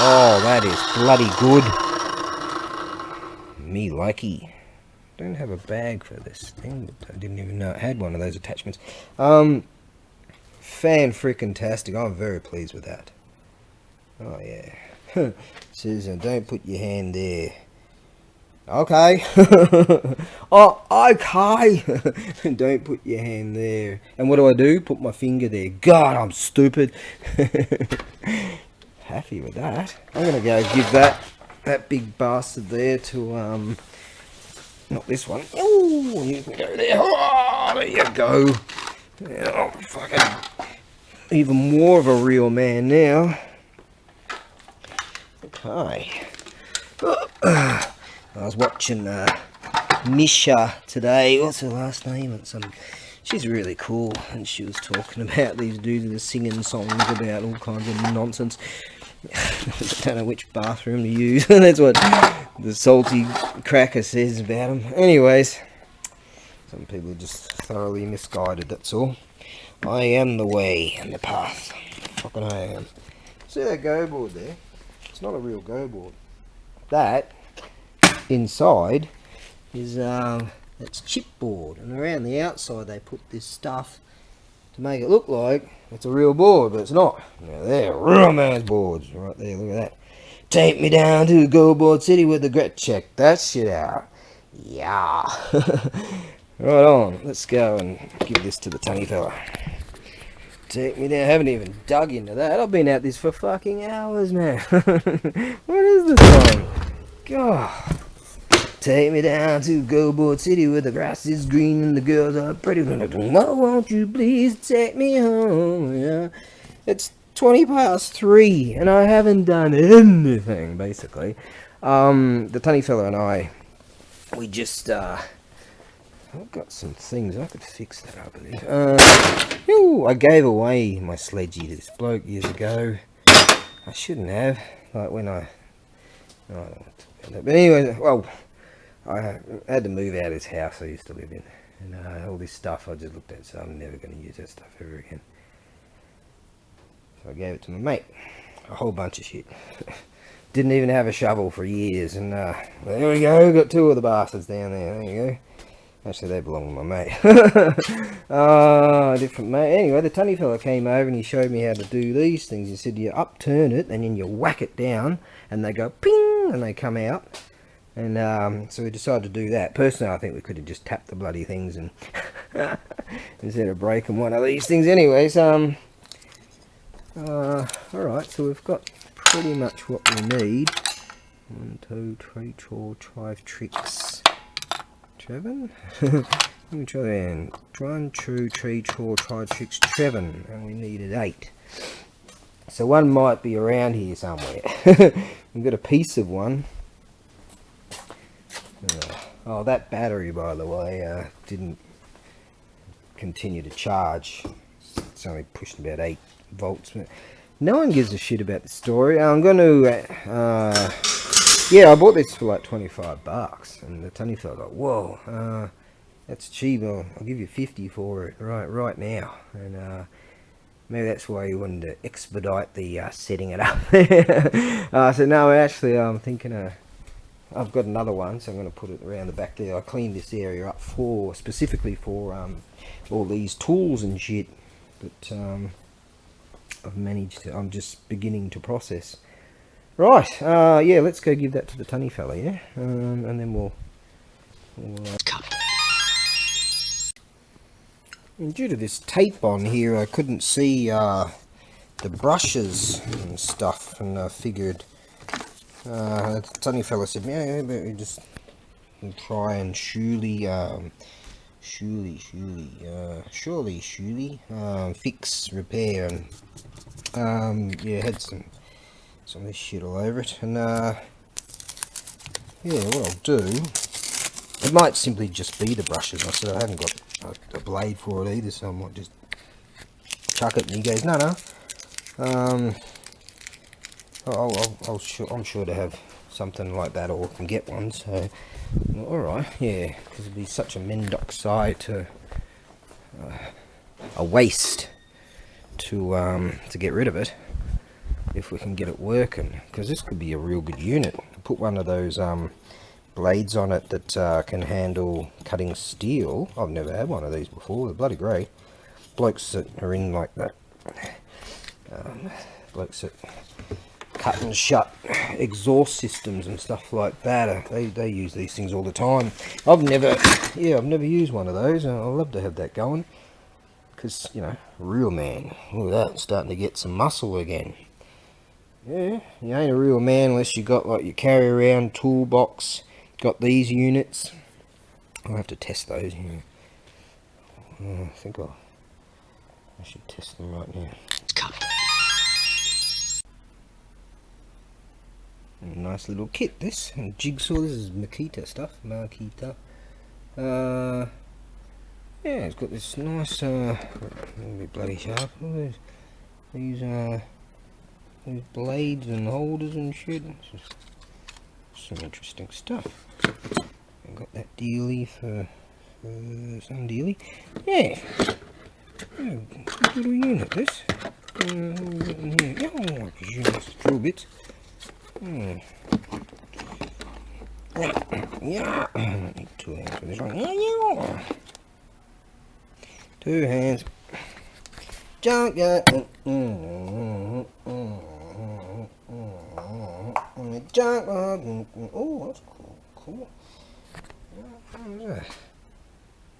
Oh, that is bloody good. Me likey. Don't have a bag for this thing, but I didn't even know it had one of those attachments. Fan-frickin-tastic. I'm very pleased with that. Oh yeah. Says, don't put your hand there. Okay. Oh, okay. Don't put your hand there. And what do? Put my finger there. God, I'm stupid. Happy with that. I'm gonna go give that big bastard there to not this one. Oh, you can go there. Oh, there you go. Oh, fucking even more of a real man now. Okay. I was watching Misha today. What's her last name? She's really cool, and she was talking about these dudes that are singing songs about all kinds of nonsense. I don't know which bathroom to use. That's what the salty cracker says about them. Anyways, some people are just thoroughly misguided, that's all. I am the way and the path. Fucking I am. See that go board there? It's not a real go board. That inside is it's chipboard, and around the outside they put this stuff to make it look like it's a real board, but it's not. Now they're real man's boards right there. Look at that. Take me down to Go Board City with the grit. Check that shit out. Yeah. Right on. Let's go and give this to the tunny fella. Take me down. I haven't even dug into that. I've been at this for fucking hours, man. What is this song? God. Take me down to Go Board City where the grass is green and the girls are pretty. Oh, won't you please take me home? Yeah. It's 3:20 and I haven't done anything, basically. The tunny fella and I, we just, I've got some things. I could fix that up a bit. I gave away my sledgy to this bloke years ago. I shouldn't have. Like when I don't want to talk about that. But anyway, well, I had to move out of this house I used to live in. And all this stuff I just looked at, so I'm never going to use that stuff ever again. So I gave it to my mate. A whole bunch of shit. Didn't even have a shovel for years. And there we go. Got two of the bastards down there. There you go. Actually, they belong to my mate. Different mate. Anyway, the tunny fella came over and he showed me how to do these things. He said you upturn it and then you whack it down and they go ping and they come out. And so we decided to do that. Personally, I think we could have just tapped the bloody things and instead of breaking one of these things. Anyways, alright, so we've got pretty much what we need. 1, 2, 3, 4, 5 tricks. 7? Let me try that. 1, 2, 3, 4, 5 tricks. 7, and we needed 8. So one might be around here somewhere. We've got a piece of one. Oh, that battery, by the way, didn't continue to charge. it's only pushing about 8 volts. But no one gives a shit about the story. I'm going to, yeah, I bought this for like $25, and the Tunny fella like, whoa, that's cheap. I'll give you 50 for it right now. And maybe that's why you wanted to expedite the setting it up. So no, actually, I'm thinking I've got another one, so I'm going to put it around the back there. I cleaned this area up specifically for all these tools and shit. But I've managed to, I'm just beginning to process. Right, yeah, let's go give that to the Tunny fella, yeah? And then we'll and due to this tape on here, I couldn't see the brushes and stuff, and I figured the Tunny fella said, yeah, but we just try and surely fix, repair, and yeah, had some of this shit all over it. And yeah, what I'll do, it might simply just be the brushes. I said I haven't got a blade for it either, so I might just chuck it. And he goes, no, I'm sure to have something like that, or can get one. So alright, yeah, because it'd be such a mendoxide to a waste to get rid of it if we can get it working, because this could be a real good unit. Put one of those blades on it that can handle cutting steel. I've never had one of these before. They're bloody great. Blokes that are in like that, blokes that cut and shut exhaust systems and stuff like that, they use these things all the time. I've never used one of those. I'd love to have that going, because, you know, real man, look at that, starting to get some muscle again. Yeah, you ain't a real man unless you got like your carry around toolbox, got these units. I'll have to test those. I think I should test them right now. Nice little kit, this. And jigsaw, this is Makita stuff. Makita. Yeah, it's got this nice, it'll be bloody sharp. These blades and holders and shit. It's just some interesting stuff. I've got that dealie for some dealie. Yeah. Good little unit, this. Yeah, oh, just drill bits. Yeah. I need 2 hands for this one. Yeah. 2 hands. Junkyard. Oh, that's cool.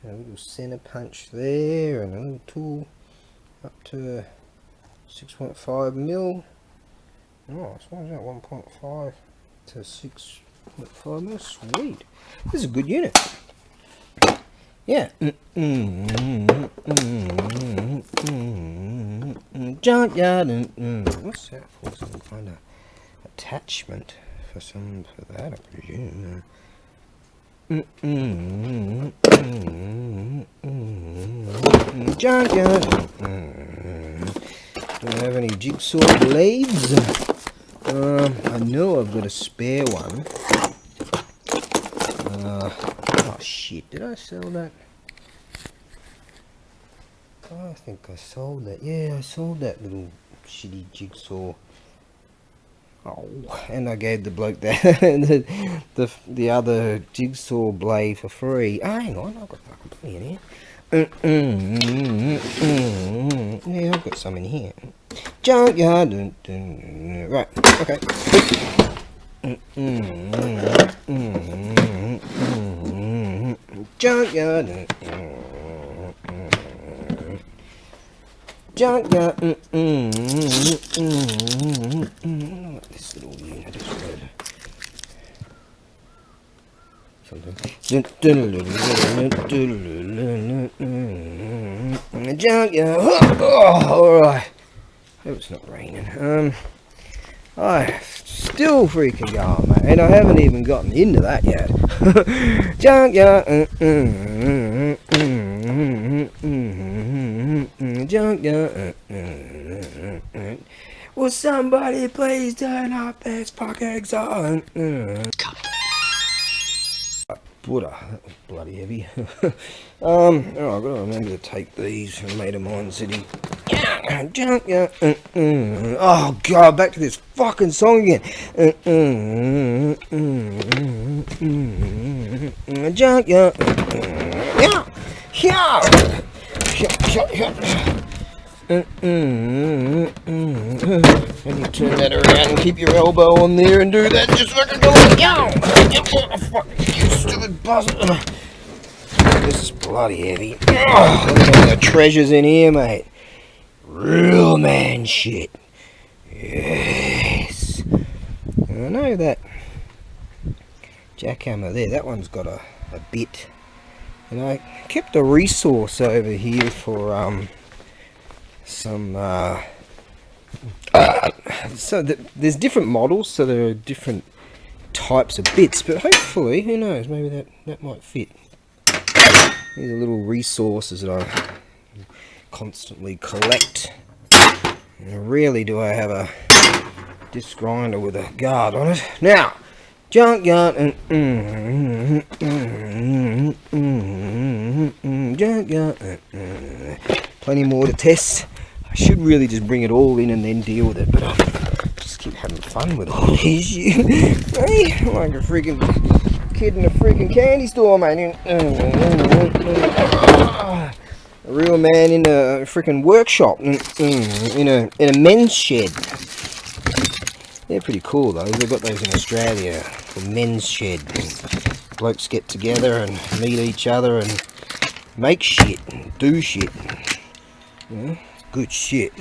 A little center punch there, and a little tool up to 6.5 mil. Oh, so what is that? 1.5 to 6.5 mil. Sweet. This is a good unit. Yeah. Junkyard. What's that for? Some kind of attachment for that, I presume. Junkyard. Don't have any jigsaw blades. I know I've got a spare one. Oh shit, did I sell that? I think I sold that. Yeah, I sold that little shitty jigsaw. Oh, and I gave the bloke that the other jigsaw blade for free. Oh, hang on, I've got plenty in here. Yeah, I've got some in here. Junkyard. Right, okay. Junkyard. Junkyard. This little unit is good. Junkyard. Oh, alright. Hope it's not raining. I still freaking going, mate, and I haven't even gotten into that yet. Junkyard, junkyard. Will somebody please turn up this fucking song? Buddha, that was bloody heavy. Oh, I've got to remember to take these from mate of mine city. Junkyard. Oh god, back to this fucking song again. Junkyard. Yeah, yeah. And you turn that around and keep your elbow on there and do that. Just fucking go. Yeah. Stupid bastard. This is bloody heavy. Look at all the treasures in here, mate. Real man shit. Yes. And I know that jackhammer there, that one's got a bit. And I kept a resource over here for some so there's different models, so there are different types of bits, but hopefully, who knows, maybe that might fit. These are little resources that I constantly collect. And rarely do I have a disc grinder with a guard on it. Now, junkyard and junkyard. Plenty more to test. I should really just bring it all in and then deal with it, but I just keep having fun with all these shit. Hey, I'm like a freaking kid in a freaking candy store, man. A real man in a freaking workshop, in a men's shed. They're pretty cool though. They've got those in Australia, the men's shed. Blokes get together and meet each other and make shit and do shit. Yeah, good shit.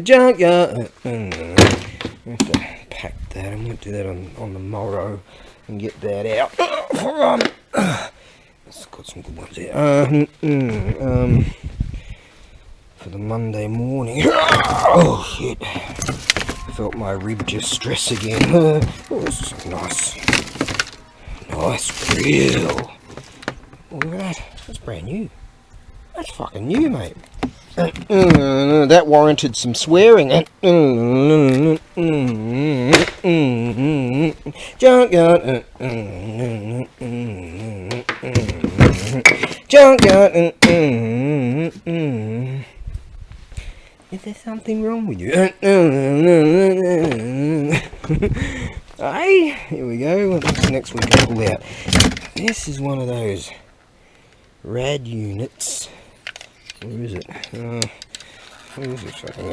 Junkyard. I have to pack that. I might do that on the morrow and get that out. It's got some good ones here. For the Monday morning. Oh shit! Felt my rib just stress again. Oh, this is nice grill. Look at that. That's brand new. That's fucking new, mate. That warranted some swearing. Junkyard. Junkyard. Is there something wrong with you? Hey, here we go. What's next we can pull out? This is one of those rad units. Where is it? Where is it? I don't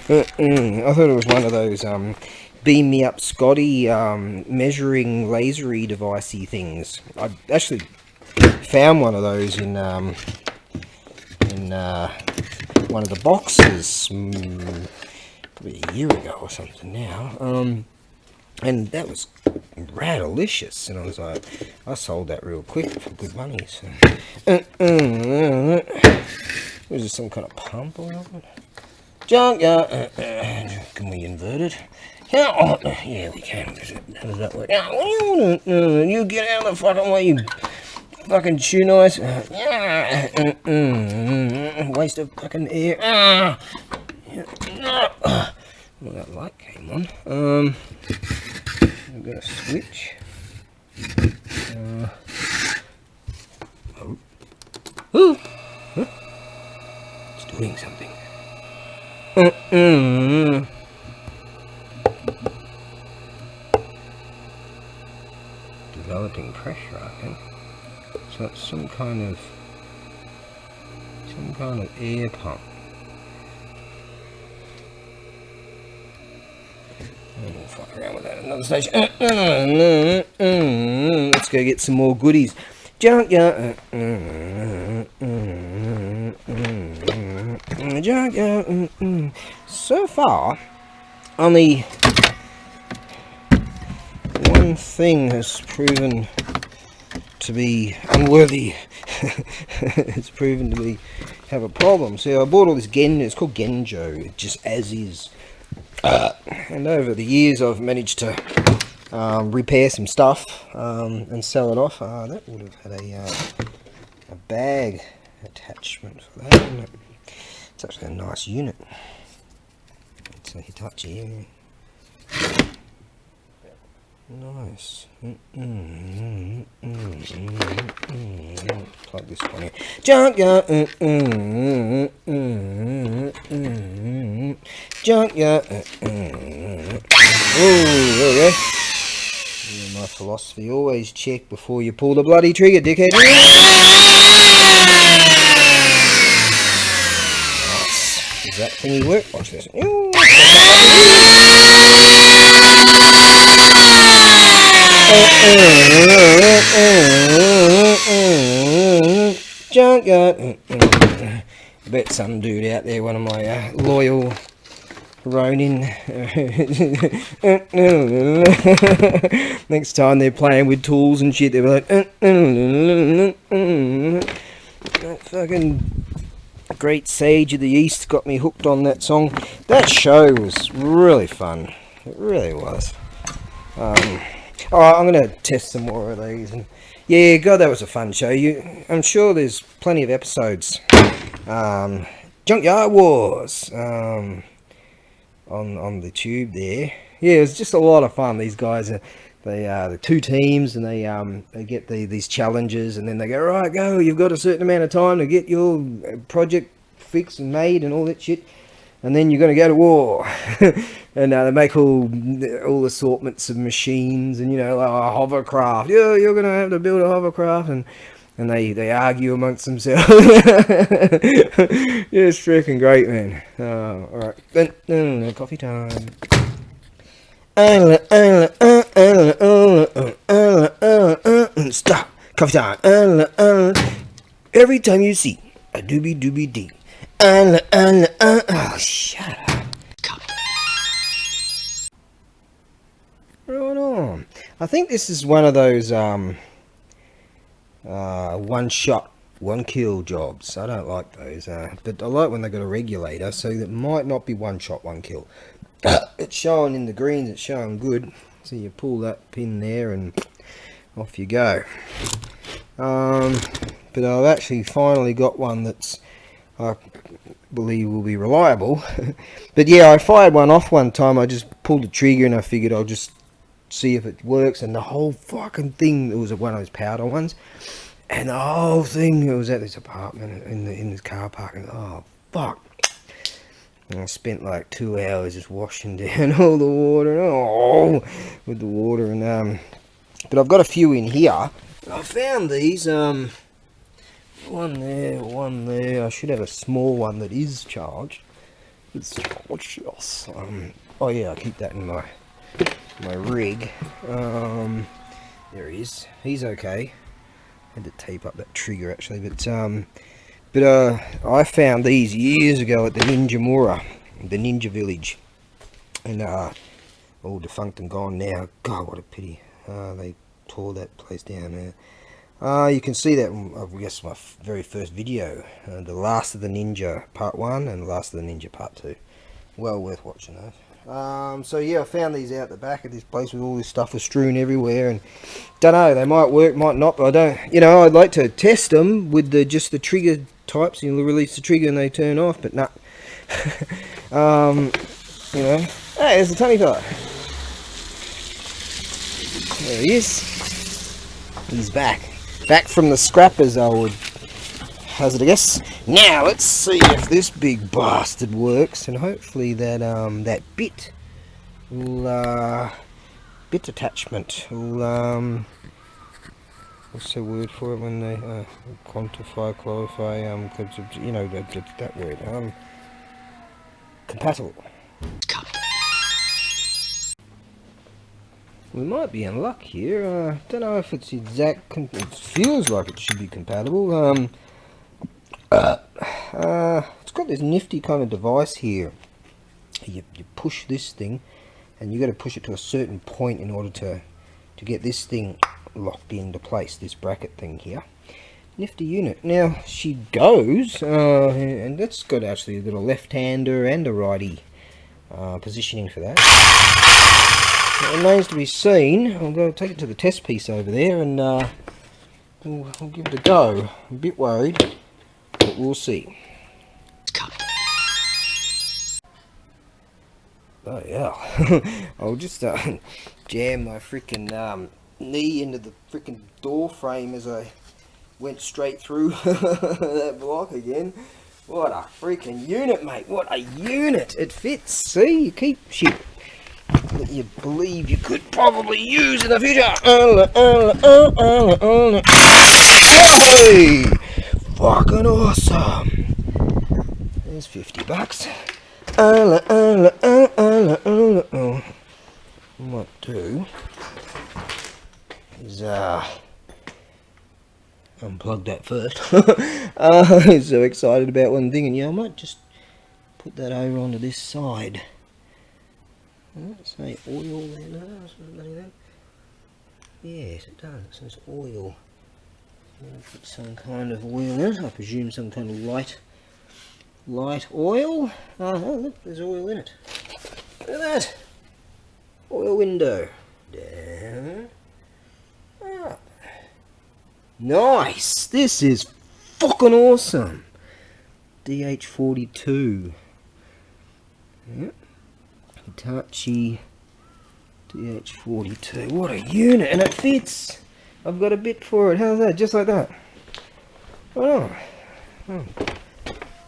know. I thought it was one of those beam me up Scotty measuring lasery devicey things. I actually found one of those in one of the boxes probably a year ago or something now, and that was radalicious, and I was like, I sold that real quick for good money. So was there some kind of pump or something? Junkyard. Can we invert it? Yeah, we can. How does that work? You get out of the fucking way, you fucking shoe noise. Waste of fucking air. Well, that light came on. I've got a switch. Huh? It's doing something. Developing pressure, I think. So it's some kind of air pump. We'll fuck around with that at another station. Let's go get some more goodies. Junkyard. Junkyard. So far, only one thing has proven to be unworthy it's proven to have a problem. So I bought all this it's called Genjo, just as is. And over the years I've managed to repair some stuff and sell it off. That would have had a bag attachment for that, wouldn't it? It's actually a nice unit. It's a Hitachi. Nice. Plug this one in. Junkyard. Junkyard. Oh, there we go. Yeah, my philosophy: always check before you pull the bloody trigger, dickhead. Nice. Does that thingy work? Watch this. Junkyard. I bet some dude out there, one of my loyal Ronin. Next time they're playing with tools and shit, they're like, that fucking Great Sage of the East got me hooked on that song. That show was really fun. It really was. Alright, I'm going to test some more of these. And yeah, God, that was a fun show. I'm sure there's plenty of episodes. Junkyard Wars on the tube there. Yeah, it was just a lot of fun. These guys, the two teams, and they get these challenges, and then they go, right, go. You've got a certain amount of time to get your project fixed and made and all that shit. And then you're going to go to war. And they make all assortments of machines and, like a hovercraft. Yeah, you're going to have to build a hovercraft. And they argue amongst themselves. Yeah, it's freaking great, man. Alright. Coffee time. Stop. Coffee time. Every time you see a doobie dee. Oh, shut up. Right on. I think this is one of those one shot, one kill jobs. I don't like those, but I like when they got a regulator, so that might not be one shot, one kill. It's showing in the greens, it's showing good. So you pull that pin there and off you go. But I've actually finally got one that's I believe will be reliable. But yeah, I fired one off one time. I just pulled the trigger and I figured I'll just see if it works, and the whole fucking thing, it was one of those powder ones, and the whole thing, it was at this apartment in this car park, and oh fuck, and I spent like 2 hours just washing down all the water, with the water, and but I've got a few in here. I found these, one there. I should have a small one that is charged. It's charged, yes. Oh yeah, I keep that in my rig. There he is. He's okay. Had to tape up that trigger actually, but I found these years ago at the Ninja Village, and all defunct and gone now. God, what a pity. They tore that place down there. You can see that, I guess, my very first video, The Last of the Ninja Part 1 and The Last of the Ninja Part 2. Well worth watching those. So yeah, I found these out the back of this place with all this stuff was strewn everywhere, and don't know, they might work, might not, but I don't, I'd like to test them with just the trigger types. You release the trigger and they turn off, but nah. Hey, there's the tunny fella. There he is. He's back from the scrappers, I would hazard a guess. Now let's see if this big bastard works, and hopefully that that bit will bit attachment will what's the word for it when they quantify, clarify, that word, compatible. We might be in luck here. Don't know if it's exact. It feels like it should be compatible. It's got this nifty kind of device here. You push this thing, and you got to push it to a certain point in order to get this thing locked into place. This bracket thing here. nifty unit. Now she goes, and that's got actually a little left-hander and a righty positioning for that. It remains to be seen. I'm going to take it to the test piece over there, and we'll give it a go. I'm a bit worried, but we'll see. Oh yeah, I'll just jam my freaking knee into the freaking door frame as I went straight through that block again. What a freaking unit, mate! What a unit! It fits. See, you keep shit that you believe you could probably use in the future. Hey, fucking awesome! There's $50. What do is unplug that first. I'm so excited about one thing, and yeah, I might just put that over onto this side. Say oil there, no, yes it does, it says oil. Put some kind of oil in it, I presume some kind of light oil. Oh look, there's oil in it. Look at that! Oil window. Down. Up. Nice! This is fucking awesome! DH42. Yep. Hitachi DH42. What a unit! And it fits! I've got a bit for it. How's that? Just like that. Oh,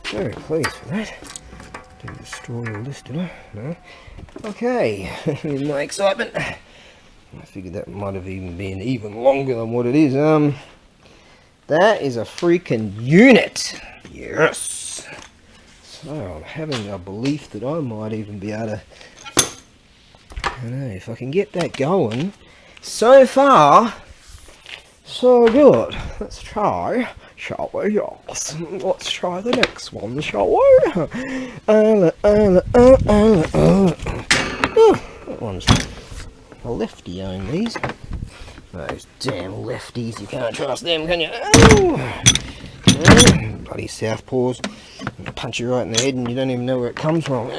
very pleased for that. Didn't destroy all this, did I? No. Okay, in my excitement, I figured that might have even been even longer than what it is. That is a freaking unit. Yes. So I'm having a belief that I might even be able to. I don't know if I can get that going. So far, so good. Let's try. Shall we? Yes. Let's try the next one, shall we? That one's a lefty own these. Those damn lefties, you can't trust them, can you? Bloody southpaws. Punch you right in the head and you don't even know where it comes from.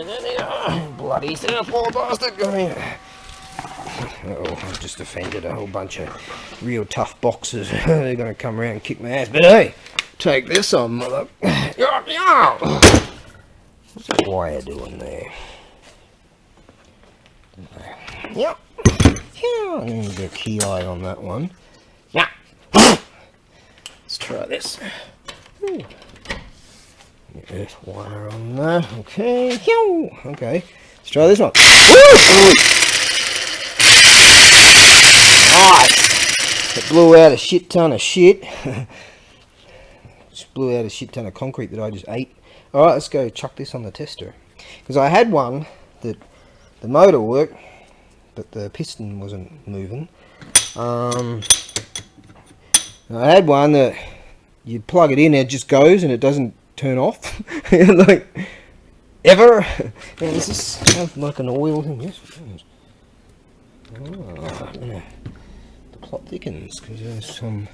Bloody southpaw bastard! Oh, I've just offended a whole bunch of real tough boxers. They're going to come around and kick my ass. But hey, take this on, mother. What's that wire doing there? Yep. Yeah, I'm going to get a key eye on that one. Yeah. Let's try this. Ooh. Earth wire on that. Okay. Okay. Let's try this one. Nice! It blew out a shit ton of shit. Just blew out a shit ton of concrete that I just ate. Alright, let's go chuck this on the tester. Because I had one that the motor worked, but the piston wasn't moving. I had one that you plug it in, it just goes and it doesn't turn off. Like, ever. Now, does this have like an oil thing? Yes, it does. Oh, yeah. The plot thickens because there's some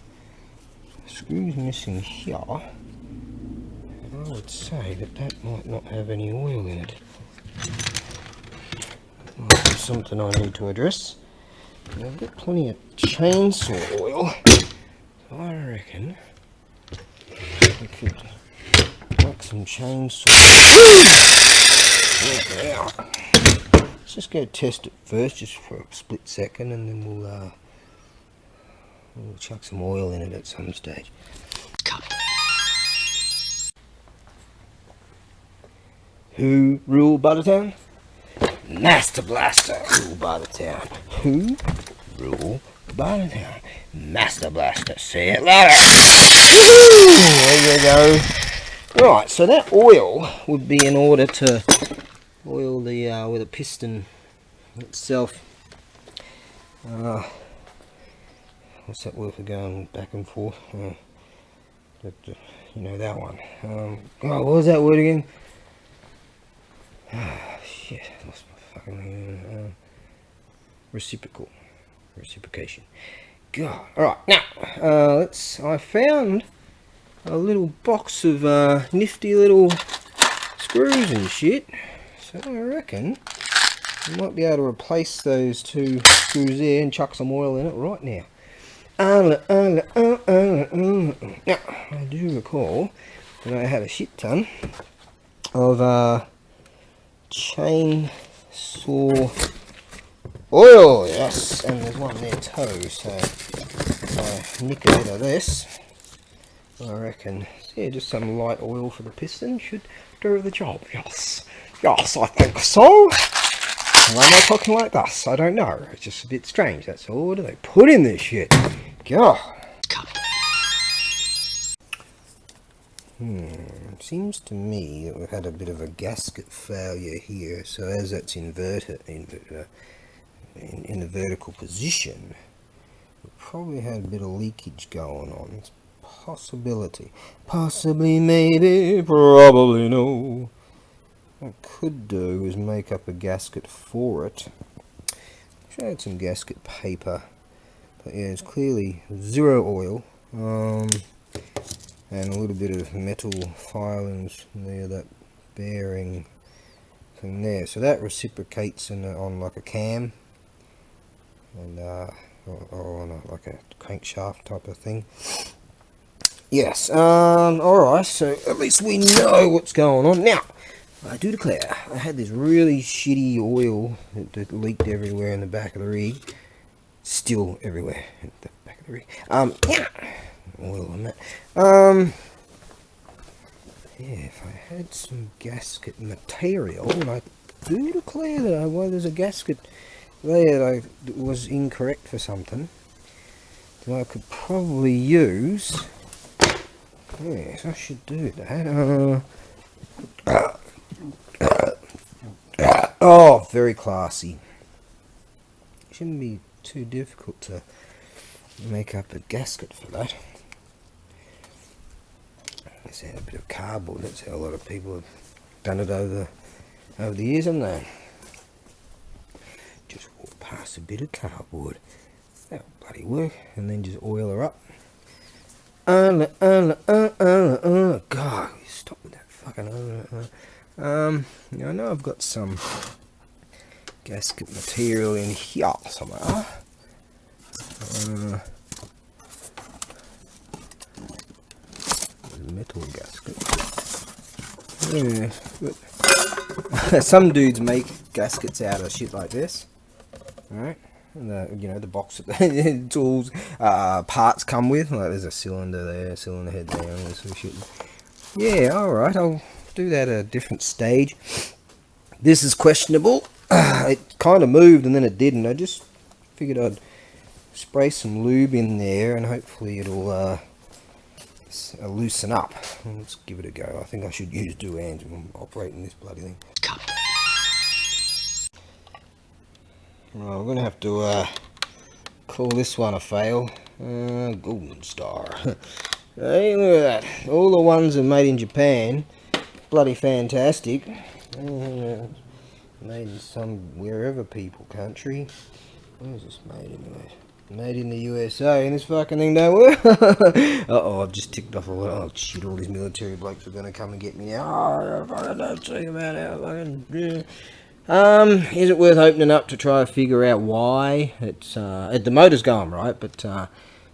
screws missing here. And I would say that that might not have any oil in it. That might be something I need to address. Now, I've got plenty of chainsaw oil, so I reckon we could whack some chainsaw. Let's just go test it first, just for a split second, and then we'll chuck some oil in it at some stage. Who rule Buttertown? Master Blaster rule Buttertown. Who rule Buttertown? Master Blaster. Say it louder. There you go. Right, so that oil would be in order to oil the with a piston itself. What's that word for going back and forth? You know that one. Oh, what was that word again? Shit, I lost my fucking reciprocation. God. All right, now I found a little box of nifty little screws and shit. So I reckon I might be able to replace those 2 screws there and chuck some oil in it right now. Now, I do recall that I had a shit ton of chainsaw oil, yes, and there's one there too, so if I nick a bit of this, I reckon, yeah, just some light oil for the piston should do the job, yes. Yes, I think so. Why am I talking like this? I don't know. It's just a bit strange, that's all. What do they put in this shit? God. Seems to me that we've had a bit of a gasket failure here, so as that's inverted in a vertical position, we probably had a bit of leakage going on. It's a possibility. Possibly, maybe, probably no. What I could do is make up a gasket for it. I had some gasket paper, but yeah, it's clearly 0 oil, and a little bit of metal filings there, that bearing thing there. So that reciprocates on like a cam, and or on like a crankshaft type of thing. Yes. Alright, so at least we know what's going on. Now, I do declare, I had this really shitty oil that leaked everywhere in the back of the rig. Still everywhere in the back of the rig. Yeah. Oil on that. Yeah, if I had some gasket material, and I do declare that there's a gasket there that was incorrect for something, that I could probably use. Yes, I should do that. Oh, very classy. Shouldn't be too difficult to make up a gasket for that. Let's add a bit of cardboard. That's how a lot of people have done it over the years, haven't they? Just walk past a bit of cardboard. That'll bloody work. And then just oil her up. God, stop with that fucking I know I've got some gasket material in here somewhere. Metal gasket. Yeah, but some dudes make gaskets out of shit like this. Alright. The box that the tools, parts come with. Like there's a cylinder there, cylinder head there, and this sort of shit. Yeah, alright, I'll do that at a different stage. This is questionable. It kind of moved and then it didn't. I just figured I'd spray some lube in there and hopefully it'll loosen up. Let's give it a go. I think I should use 2 hands when I'm operating this bloody thing. Well, we're going to have to call this one a fail. Golden star. Hey, look at that. All the ones are made in Japan. Bloody fantastic. Made in some wherever people country. Where is this made anyway? Made in the USA, and this fucking thing don't work. Uh-oh, I've just ticked off a lot. Oh shit, all these military blokes are gonna come and get me now. Oh, I don't think about how fucking... is it worth opening up to try to figure out why it's the motor's going right, but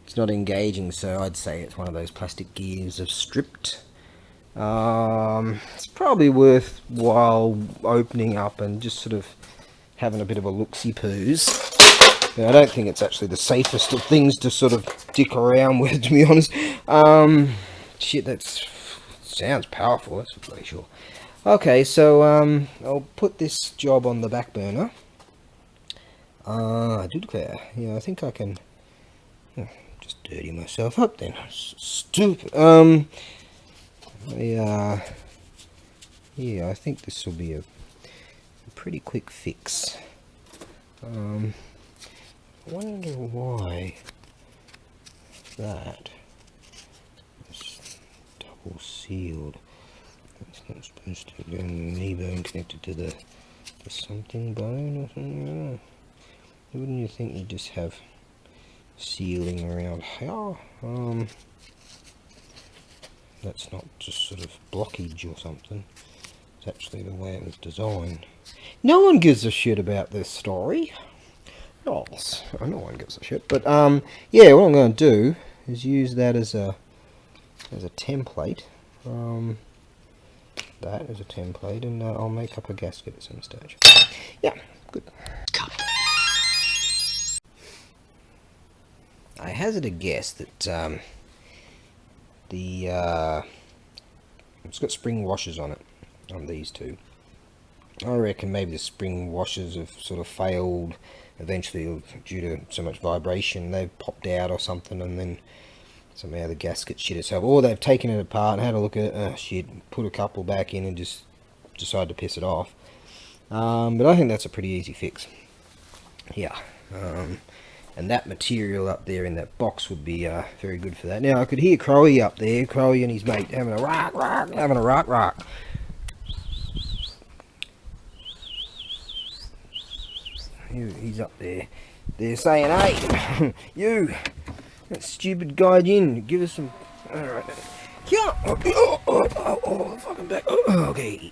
it's not engaging, so I'd say it's one of those plastic gears have stripped. It's probably worthwhile opening up and just sort of having a bit of a look-see-poos. But I don't think it's actually the safest of things to sort of dick around with, to be honest. Shit, that sounds powerful, that's for sure. Okay, so I'll put this job on the back burner. I do declare, yeah, I think I can just dirty myself up then. Stupid. Yeah, I think this will be a pretty quick fix. I wonder why that is double sealed. It's not supposed to be a knee bone connected to the something bone or something. Wouldn't you think you just have sealing around here? that's not just sort of blockage or something. It's actually the way it was designed. No one gives a shit about this story. No one gives a shit. But yeah, what I'm going to do is use that as a template. That as a template, and I'll make up a gasket at some stage. Yeah, good. I hazard a guess that it's got spring washers on it, on these two. I reckon maybe the spring washers have sort of failed eventually due to so much vibration. They've popped out or something, and then somehow the gasket shit itself, or they've taken it apart and had a look at it, shit, put a couple back in and just decided to piss it off. But I think that's a pretty easy fix. Yeah. And that material up there in that box would be very good for that. Now I could hear Crowy up there, Crowy and his mate having a rock. He's up there. They're saying, hey, you, that stupid guy in, give us some. Alright. Yeah. Oh, fucking back. Okay.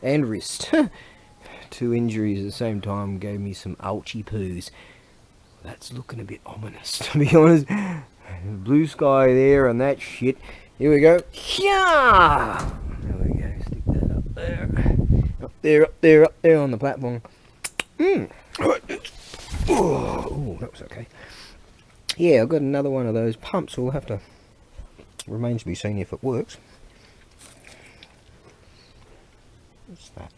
And wrist. 2 injuries at the same time gave me some ouchie poos. That's looking a bit ominous, to be honest. Blue sky there and that shit. Here we go. Yeah. There we go. Stick that up there. Up there on the platform. Oh, that was okay. Yeah, I've got another one of those pumps. We'll have to. Remains to be seen if it works. What's that?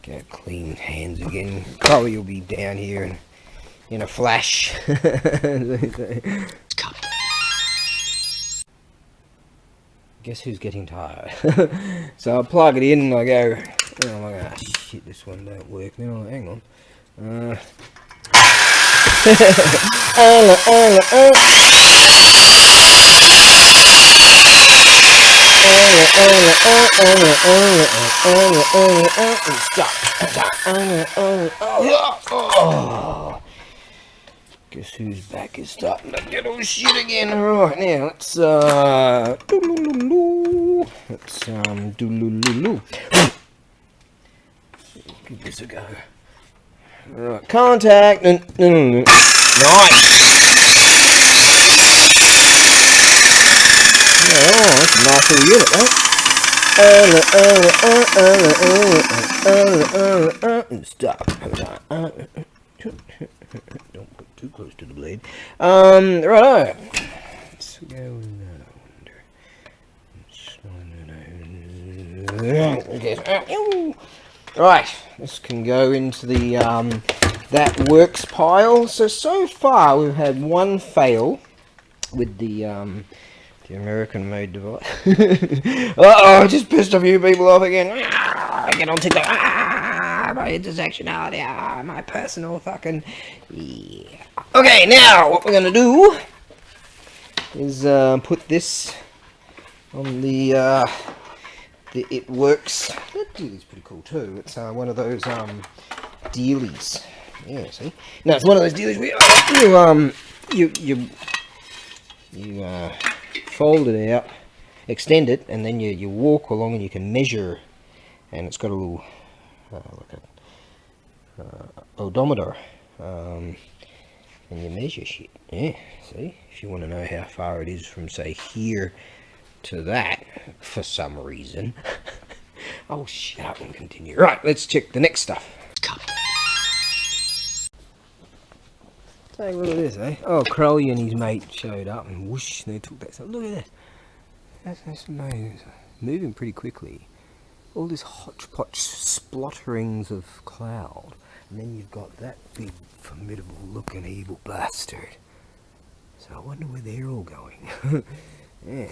Get clean hands again. Probably you'll be down here in a flash. Guess who's getting tired? So I plug it in and I go, oh my god, shit, this one don't work. Then I'm like, hang on. Guess whose back is starting to get all shit again. Right, now let's give this a go. Right, contact. Nice. Oh, that's a nice little unit, right? Stop. Don't put too close to the blade. Righto. Let's go right, this can go into the that works pile. So far we've had one fail with the American-made device. Uh-oh, I just pissed a few people off again. Get on TikTok. My intersectionality. My personal fucking... Yeah. Okay, now what we're going to do is put this on the It Works. That dealie's pretty cool too. It's one of those dealies. Yeah, see? No, it's one of those dealies where you fold it out, extend it, and then you walk along and you can measure. And it's got a little like a odometer, and you measure shit. Yeah, see? If you want to know how far it is from, say, here to that, for some reason. I'll shut up and continue. Right, let's check the next stuff. Take a look at this, eh? Oh, Crowley and his mate showed up and whoosh, they took that stuff. Look at that. That's amazing. Moving pretty quickly. All this hodgepodge splotterings of cloud. And then you've got that big, formidable looking evil bastard. So I wonder where they're all going. Yeah.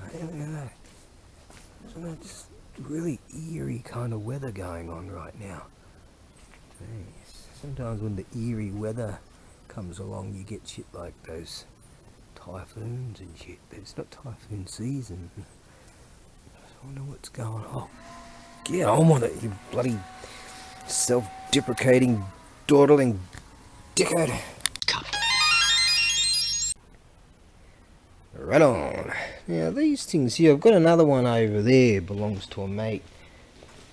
I don't know. Isn't that just really eerie kind of weather going on right now? Jeez. Sometimes when the eerie weather comes along, you get shit like those typhoons and shit, but it's not typhoon season. I wonder what's going on. Get on with it, you bloody self-deprecating, dawdling dickhead. Right on. Now these things here, I've got another one over there, belongs to a mate,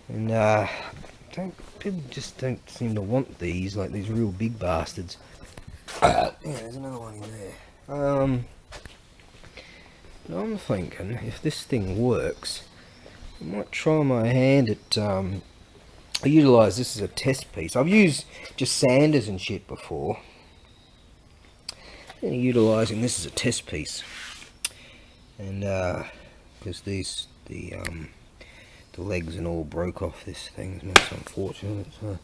and people just don't seem to want these, like these real big bastards. Yeah, there's another one in there. I'm thinking if this thing works, I might try my hand at I utilise this as a test piece. I've used just sanders and shit before. I'm utilising this as a test piece, and because the legs and all broke off this thing, it's most unfortunate. It's a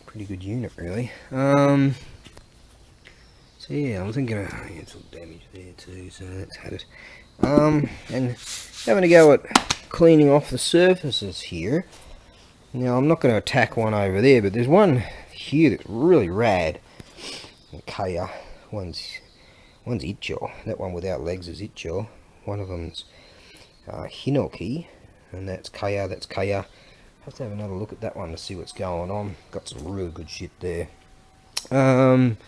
pretty good unit, really. So yeah, I'm thinking it's all damaged there too, so that's had it. And having a go at cleaning off the surfaces here. Now I'm not going to attack one over there, but there's one here that's really rad. Kaya, one's Icho. That one without legs is Icho. One of them's Hinoki, and that's Kaya. That's Kaya. Have to have another look at that one to see what's going on. Got some really good shit there. Got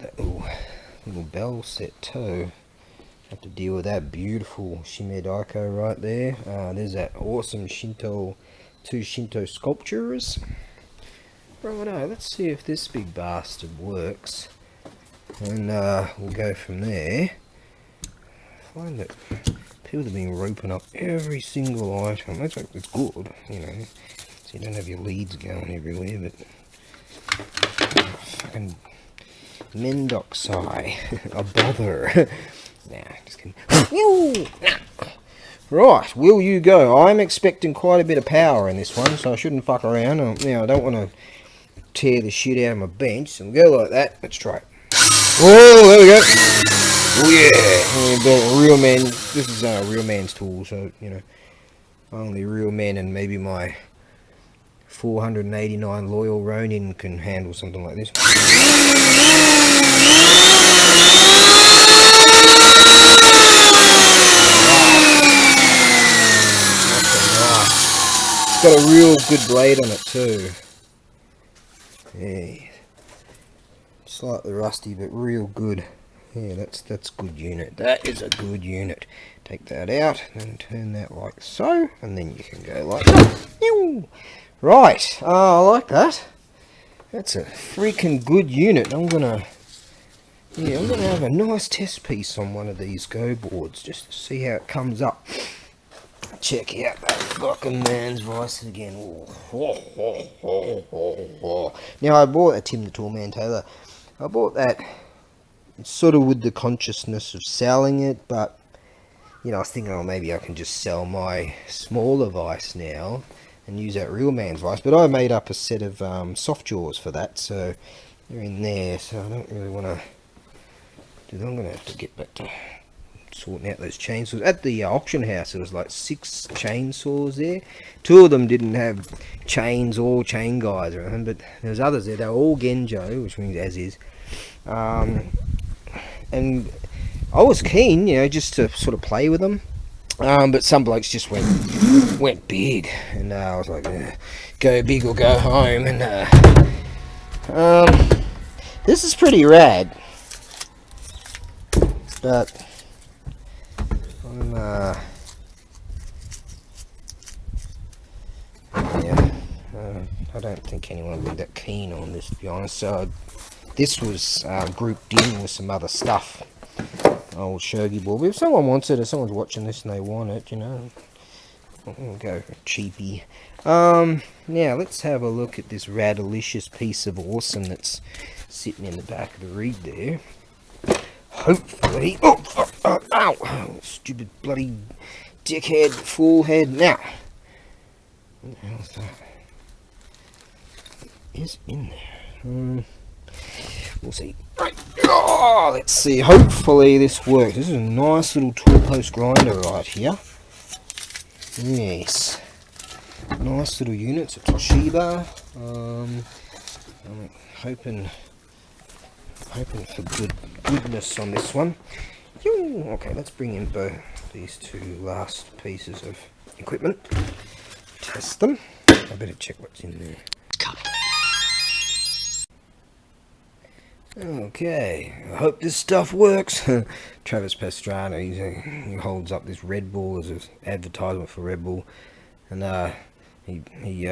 that little bell set toe. Have to deal with that beautiful Shimedaiko right there. There's that awesome two Shinto sculptures. Righto, let's see if this big bastard works, and we'll go from there. I find that people have been roping up every single item. That's like, it's good, you know, so you don't have your leads going everywhere, but fucking Mendoxai, a bother. Nah, just kidding. Right, will you go? I'm expecting quite a bit of power in this one, so I shouldn't fuck around. Now, I don't want to tear the shit out of my bench, so we'll go like that. Let's try it. Whoa, there we go. Oh yeah, real man. This is a real man's tool, so, you know, only real men and maybe my 489 loyal Ronin can handle something like this. It's got a real good blade on it too. Yeah, slightly rusty but real good. Yeah, that's good unit. That is a good unit. Take that out and turn that like so, and then you can go like that. Right, I like that. That's a freaking good unit. I'm gonna have a nice test piece on one of these go boards just to see how it comes up. Check out that fucking man's voice again. Now I bought a Tim the Tall Man Taylor. I bought that sort of with the consciousness of selling it, but you know, I was thinking, oh, maybe I can just sell my smaller vice now and use that real man's vice. But I made up a set of soft jaws for that, so they're in there. So I don't really want to. I'm gonna have to get back to sorting out those chainsaws. At the auction house there was like 6 chainsaws there. 2 of them didn't have chains or chain guides or anything, but there was others there. They were all Genjo, which means as is. And I was keen, you know, just to sort of play with them. But some blokes just went big, and I was like, go big or go home. And this is pretty rad, but I don't think anyone would be that keen on this, to be honest. So this was grouped in with some other stuff. Old shogi board. But if someone wants it, or someone's watching this and they want it, you know, I'll go for cheapy. Now let's have a look at this radalicious piece of awesome that's sitting in the back of the rig there. Hopefully, ow, stupid bloody dickhead, fool head. Now, what the hell is that? It is in there. We'll see. Right. Oh, let's see. Hopefully this works. This is a nice little tool post grinder right here. Yes. Nice little unit. It's a Toshiba. I'm hoping for goodness on this one. Okay, let's bring in both these 2 last pieces of equipment. Test them. I better check what's in there. Okay, I hope this stuff works. Travis Pastrana, he holds up this Red Bull as an advertisement for Red Bull, and he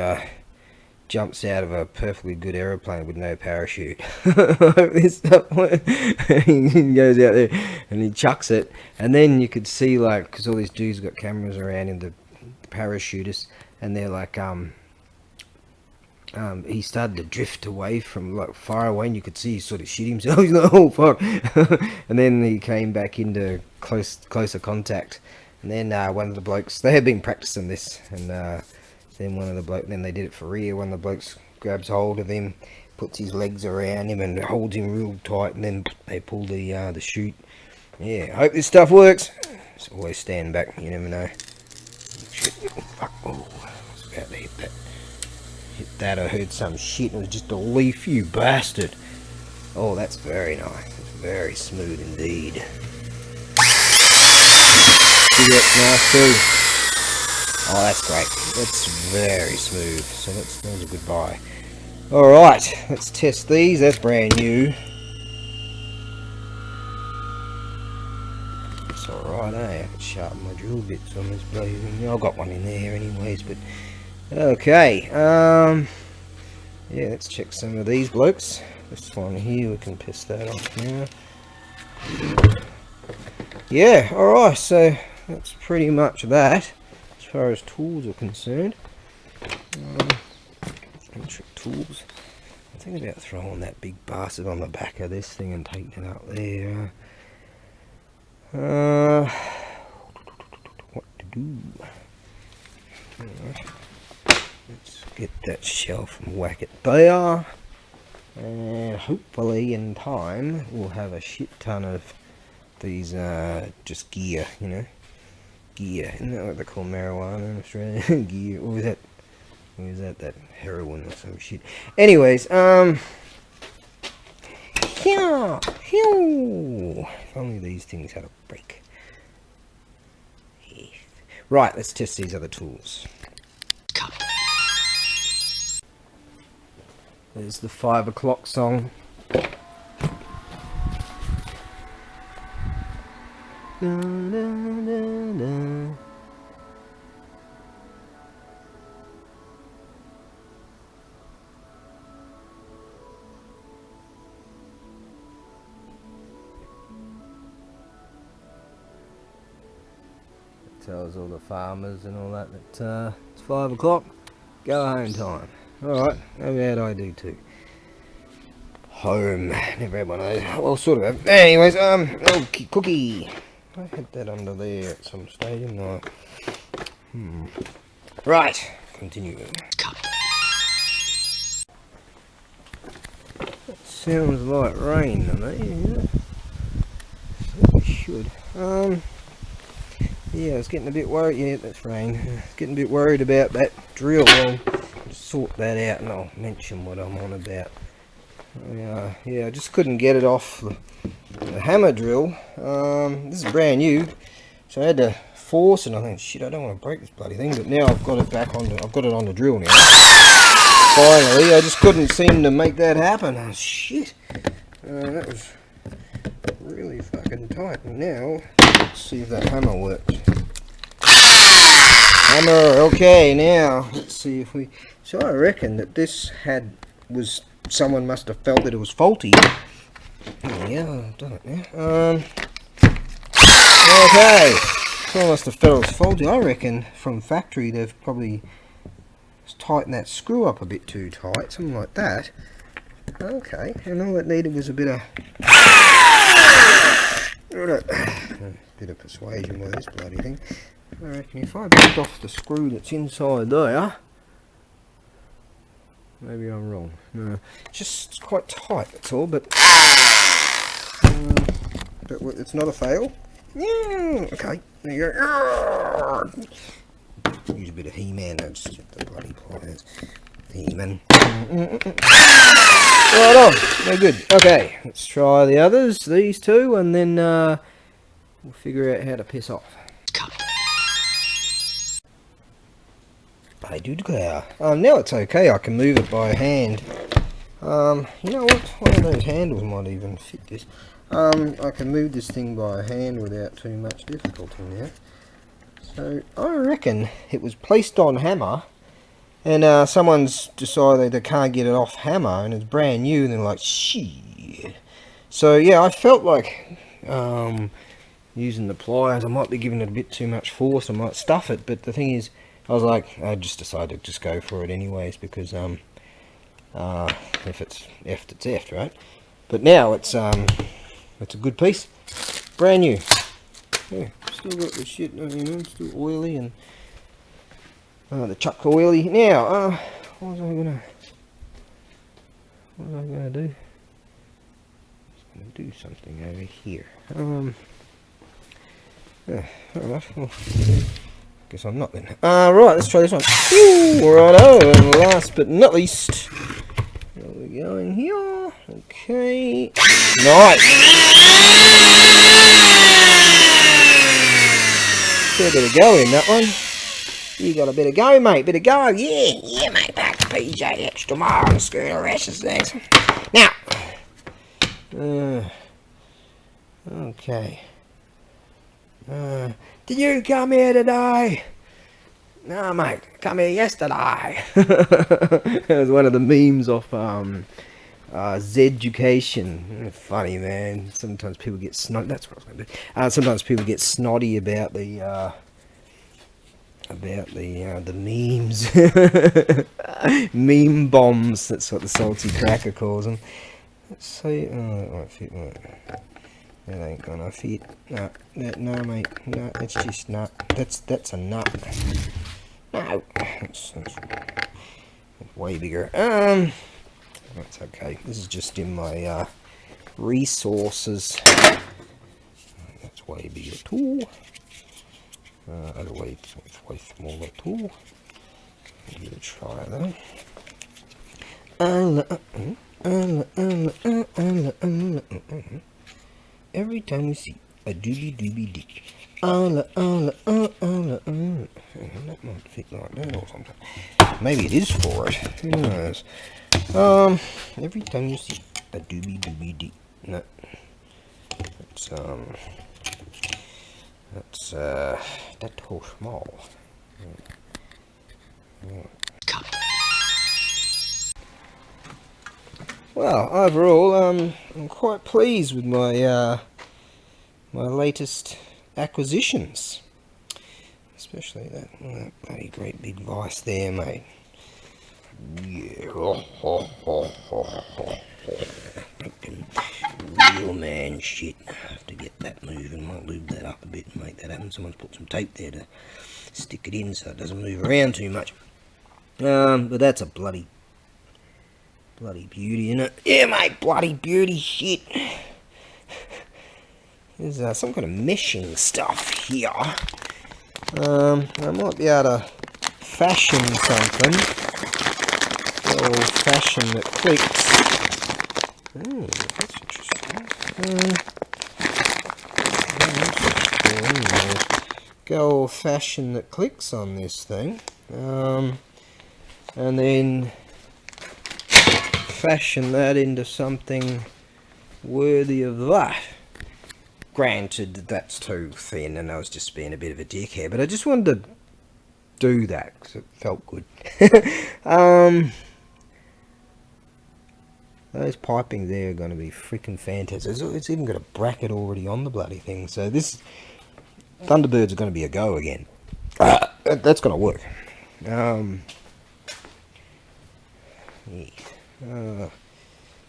jumps out of a perfectly good aeroplane with no parachute. I hope this stuff works. He goes out there and he chucks it, and then you could see, like, because all these dudes got cameras around him, the parachutists, and they're like, he started to drift away from, like, far away, and you could see he sort of shit himself. He's like, oh fuck. And then he came back into closer contact, and then one of the blokes, they had been practicing this, and then they did it for real. One of the blokes grabs hold of him, puts his legs around him and holds him real tight, and then they pull the chute. Yeah, I hope this stuff works. Just always stand back, you never know. Shit. Fuck. Oh, I was about to hit that. Hit that, I heard some shit, and it was just a leaf, you bastard. Oh, that's very nice. It's very smooth indeed. See, that's nice too. Oh, that's great. That's very smooth. So that was a good buy. Alright, let's test these. That's brand new. It's alright, eh? I can sharpen my drill bits on this bloody thing. I've got one in there anyways, but okay, yeah, let's check some of these blokes. This one here, we can piss that off now. Yeah, alright, so that's pretty much that as far as tools are concerned. Trick tools. I'm thinking about throwing that big bastard on the back of this thing and taking it up there. What to do? Alright. Let's get that shelf and whack it there, and hopefully in time we'll have a shit ton of these just gear, you know, gear. Isn't that what they call marijuana in Australia? Gear. Or is that heroin or some shit? Anyways, if only these things had a break. Right, let's test these other tools. There's the 5 o'clock song. Da, da, da, da. Tells all the farmers and all that it's 5 o'clock, go home time. Alright, how about I do too? Home, never had one of those. Well, sort of. Anyways, oh, cookie. I had that under there at some stage, didn't I? Right, continue. That sounds like rain to me. It should. Yeah, I was getting a bit worried. Yeah, that's rain. I was getting a bit worried about that drill. Well, just sort that out and I'll mention what I'm on about. Yeah, I just couldn't get it off the hammer drill. This is brand new, so I had to force it. I think, shit, I don't want to break this bloody thing. But now I've got it back on. I've got it on the drill now. Finally, I just couldn't seem to make that happen. Oh, shit. That was really fucking tight. And now, let's see if that hammer works. Hammer, okay, now, let's see if we... So I reckon that this someone must have felt that it was faulty. Yeah, I've done it now. Okay, someone must have felt it was faulty. I reckon from factory they've probably tightened that screw up a bit too tight, something like that. Okay, and all it needed was a bit of persuasion with this bloody thing. I reckon if I backed off the screw that's inside there, maybe I'm wrong. No, just quite tight, that's all, but it's not a fail. Yeah, okay, there you go. Use a bit of He-Man, no, just the bloody pliers. He-Man. Right on, no good. Okay, let's try the others, these two, and then we'll figure out how to piss off. I do declare. Now it's okay, I can move it by hand. You know what? One of those handles might even fit this. I can move this thing by hand without too much difficulty now. So I reckon it was placed on hammer, and someone's decided they can't get it off hammer, and it's brand new, and they're like, shit. So yeah, I felt like using the pliers, I might be giving it a bit too much force, I might stuff it, but the thing is, I just decided to just go for it anyways, because if it's effed, it's effed, right? But now it's a good piece, brand new. Yeah, still got the shit, you know, still oily, and the chuck oily. Now, what was I gonna do? I was gonna do something over here. Yeah, alright, well, guess I'm not then. Right, let's try this one. Righto, and last but not least, there we go in here. Okay, nice. Got a bit of go in that one. You got a bit of go, mate. Bit of go. Yeah, mate. Back to PJ extra mile and scooter rashes there. Now, okay. Did you come here today? No, mate. Come here yesterday. It was one of the memes off Zeducation. Funny, man. Sometimes people get snotty. That's what I was going to do. Sometimes people get snotty about the memes. Meme bombs. That's what the salty cracker calls them. Let's see. Oh, that won't fit. That ain't gonna fit. No, no, mate. No, it's just nut. That's a nut. No, that's way bigger. That's okay. This is just in my resources. That's way bigger tool. Other way, it's way smaller tool. Give it a try though. Every time we see a doobie dick. That might fit like that or something. Maybe it is for it. Who knows? Every time you see a doobie dick. No. That's too small. Well, overall, I'm quite pleased with my my latest acquisitions, especially that bloody great big vice there, mate. Yeah, real man shit. I have to get that moving. Might lube that up a bit and make that happen. Someone's put some tape there to stick it in so it doesn't move around too much. But that's a bloody beauty, isn't it? Yeah, mate, bloody beauty shit. There's some kind of meshing stuff here. I might be able to fashion something. Old fashion that clicks. Oh, that's interesting. Go old fashion that clicks on this thing. And then fashion that into something worthy of that. Granted, that's too thin, and I was just being a bit of a dickhead, but I just wanted to do that because it felt good. Those piping there are going to be freaking fantastic. It's even got a bracket already on the bloody thing, so this Thunderbirds are going to be a go again. That's going to work. Yeah.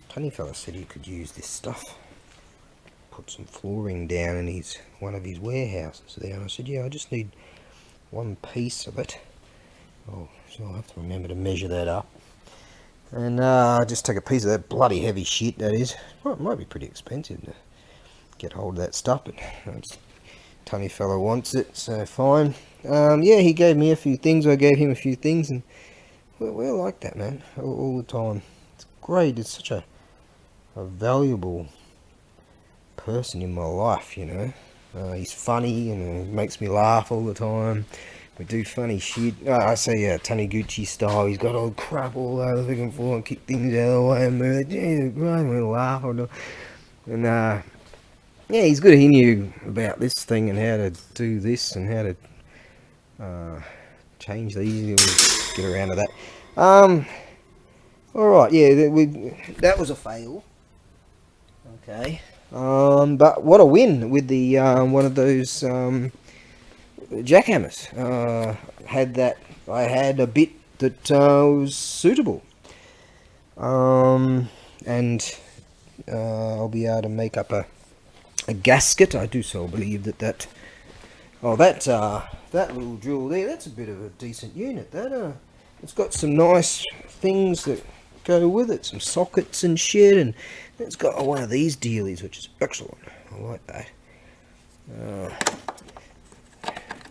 Tony fella said he could use this stuff. Put some flooring down in one of his warehouses there, and I said, yeah, I just need one piece of it. Oh, so I'll have to remember to measure that up. And just take a piece of that bloody heavy shit, that is. Well, it might be pretty expensive to get hold of that stuff, but Tony fella wants it, so fine. Yeah, he gave me a few things, I gave him a few things, and we're like that, man, all the time. It's great. It's such a valuable person in my life, you know. He's funny and makes me laugh all the time. We do funny shit. I say Taniguchi style. He's got all crap all over the freaking floor and kick things out of the way and move. Jesus Christ, we laugh. And yeah, he's good. He knew about this thing and how to do this and how to change these. We'll get around to that. All right, yeah, that was a fail. Okay. But what a win with the one of those jackhammers. I had a bit that was suitable, and I'll be able to make up a gasket. I do so believe that little drill there, that's a bit of a decent unit. It's got some nice things that go with it, some sockets and shit, and it's got one of these dealies, which is excellent. I like that.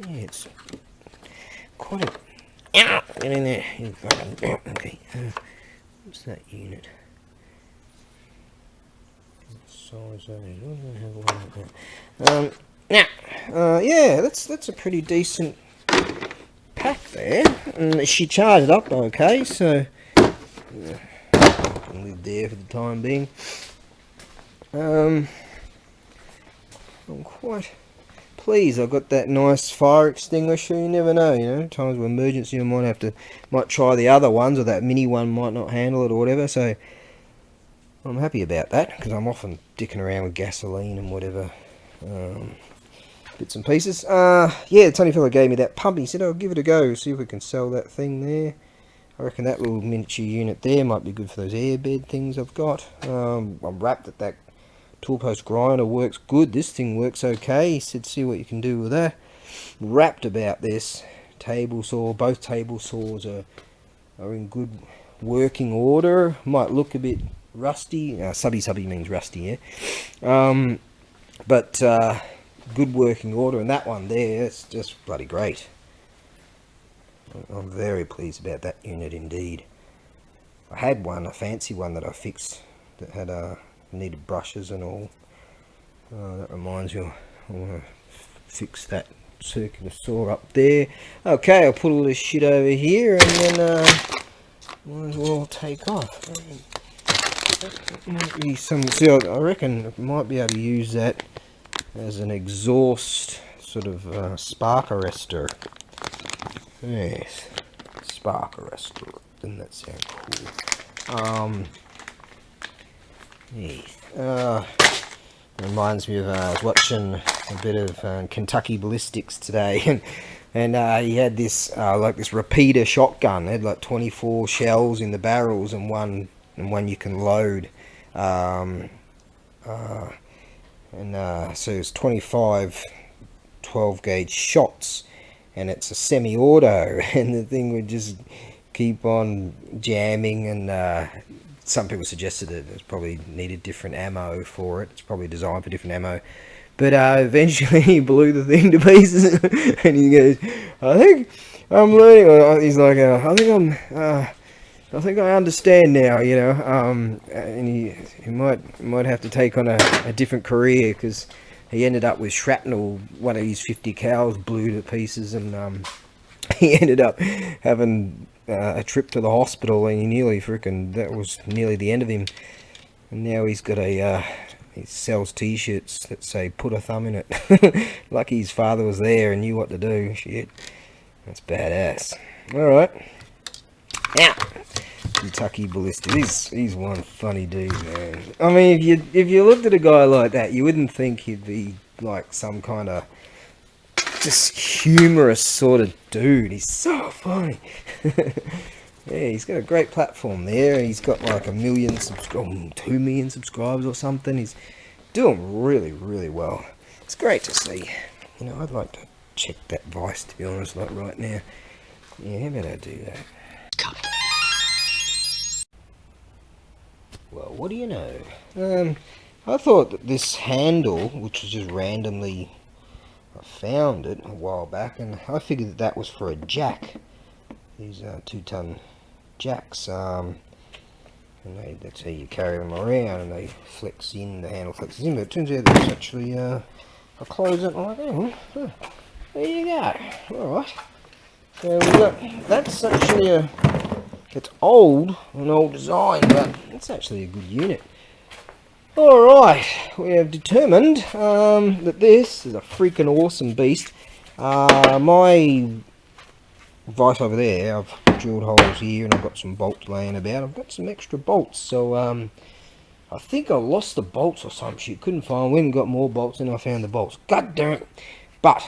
Yeah, it's quite a... Ow! Get in there. You fucking... Okay. What's that unit? What size that is? Yeah, that's a pretty decent pack there. And she charged up okay, so... Yeah, I can live there for the time being. I'm quite pleased I've got that nice fire extinguisher. You never know, times of emergency I might try the other ones, or that mini one might not handle it or whatever, so I'm happy about that, because I'm often dicking around with gasoline and whatever bits and pieces. Yeah, the Tony fella gave me that pump. He said, I'll give it a go, see if we can sell that thing there. I reckon that little miniature unit there might be good for those airbed things I've got. I'm wrapped at that tool post grinder, works good. This thing works okay. He said, see what you can do with that. Wrapped about this table saw. Both table saws are in good working order. Might look a bit rusty. Subby means rusty, yeah. But good working order. And that one there, it's just bloody great. I'm very pleased about that unit indeed. I had one, a fancy one that I fixed that had needed brushes and all. That reminds me, I want to fix that circular saw up there. Okay, I'll put all this shit over here and then might as well take off. Might be some. See, I reckon I might be able to use that as an exhaust sort of spark arrestor. Yes, spark arrestor. Doesn't that sound cool? Yeah. Reminds me of I was watching a bit of Kentucky Ballistics today, and he had this like this repeater shotgun. It had like 24 shells in the barrels, and one you can load. So it's 25 12 gauge shots, and it's a semi-auto, and the thing would just keep on jamming, and some people suggested that it probably needed different ammo for it. It's probably designed for different ammo. But eventually he blew the thing to pieces, and he goes, I think I'm learning. He's like, I think I understand now, and he might have to take on a different career, because he ended up with shrapnel. One of his 50 cals blew to pieces, and he ended up having a trip to the hospital, and that was nearly the end of him. And now he's got he sells t-shirts that say "put a thumb in it." Lucky his father was there and knew what to do. Shit, that's badass. All right, now Kentucky Ballistics. He's one funny dude, man. I mean, if you looked at a guy like that, you wouldn't think he'd be like some kind of just humorous sort of dude. He's so funny. Yeah, he's got a great platform there. He's got like 1 million 2 million subscribers or something. He's doing really, really well. It's great to see. I'd like to check that vice, to be honest, like right now. Yeah, how about I do that? Cut. Well, what do you know? I thought that this handle, which was just randomly, I found it a while back, and I figured that was for a jack. These 2-ton jacks, and that's how you carry them around, and they flex in, the handle flexes in, but it turns out there's actually a close it like that. There you go. Alright. So we've got, that's actually it's old, an old design, but it's actually a good unit. Alright, we have determined that this is a freaking awesome beast. My vice over there, I've drilled holes here and I've got some bolts laying about. I've got some extra bolts, so I think I lost the bolts or some shit. Couldn't find, went and got more bolts and I found the bolts. God damn it. But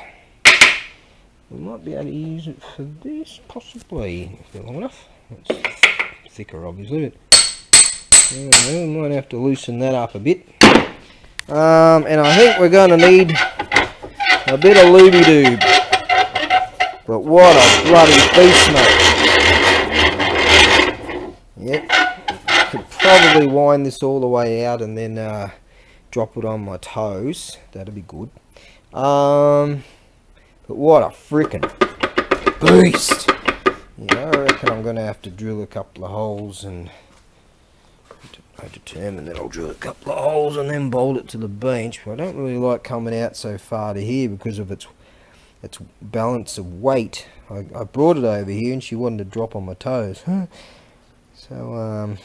we might be able to use it for this, possibly, if they're long enough. It's thicker, obviously, but yeah, we might have to loosen that up a bit. And I think we're going to need a bit of looby-doob. But what a bloody beast, mate. Yep. Could probably wind this all the way out and then drop it on my toes. That'd be good. But what a freaking beast. Yeah, I reckon I'm going to have to drill a couple of holes, and I determined that I'll drill a couple of holes and then bolt it to the bench. But I don't really like coming out so far to here because of its balance of weight. I brought it over here and she wanted to drop on my toes. So,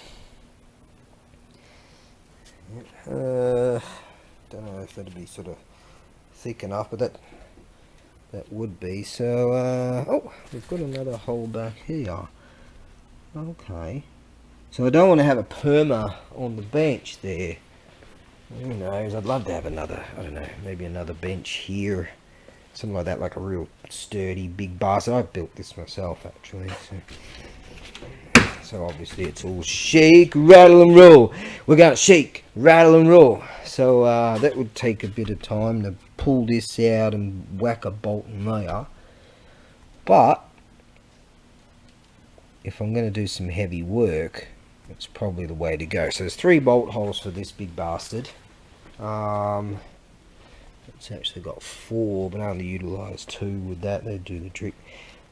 don't know if that'd be sort of thick enough, but that would be. So, oh, we've got another hole back here. Okay. So I don't want to have a perma on the bench there. Who knows? I'd love to have another, I don't know, maybe another bench here. Something like that, like a real sturdy big bastard. I built this myself actually. So obviously it's all shake, rattle and roll. We're going to shake, rattle and roll. So that would take a bit of time to pull this out and whack a bolt in there. But if I'm going to do some heavy work, it's probably the way to go. So there's 3 bolt holes for this big bastard. It's actually got 4, but I only utilise 2 with that. They do the trick.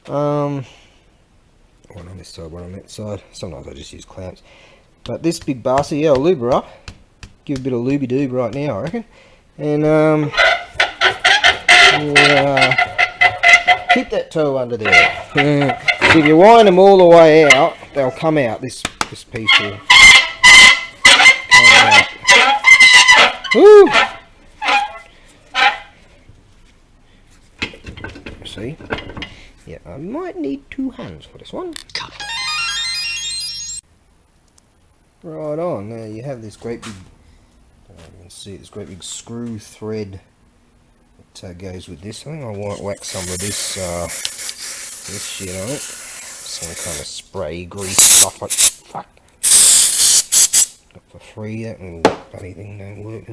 One on this side, one on that side. Sometimes I just use clamps. But this big bastard, yeah, I'll lube her up. Give a bit of looby-doob right now, I reckon. And we'll, keep that toe under there. So if you wind them all the way out, they'll come out. This piece will come out. Woo! See? Yeah, I might need 2 hands for this one. Cut. Right on. Now you have this great big, you can see this great big screw thread that goes with this. I think I might whack some of this this shit on it. Some kind of spray grease stuff like fuck. Got for free. That little bloody thing don't work.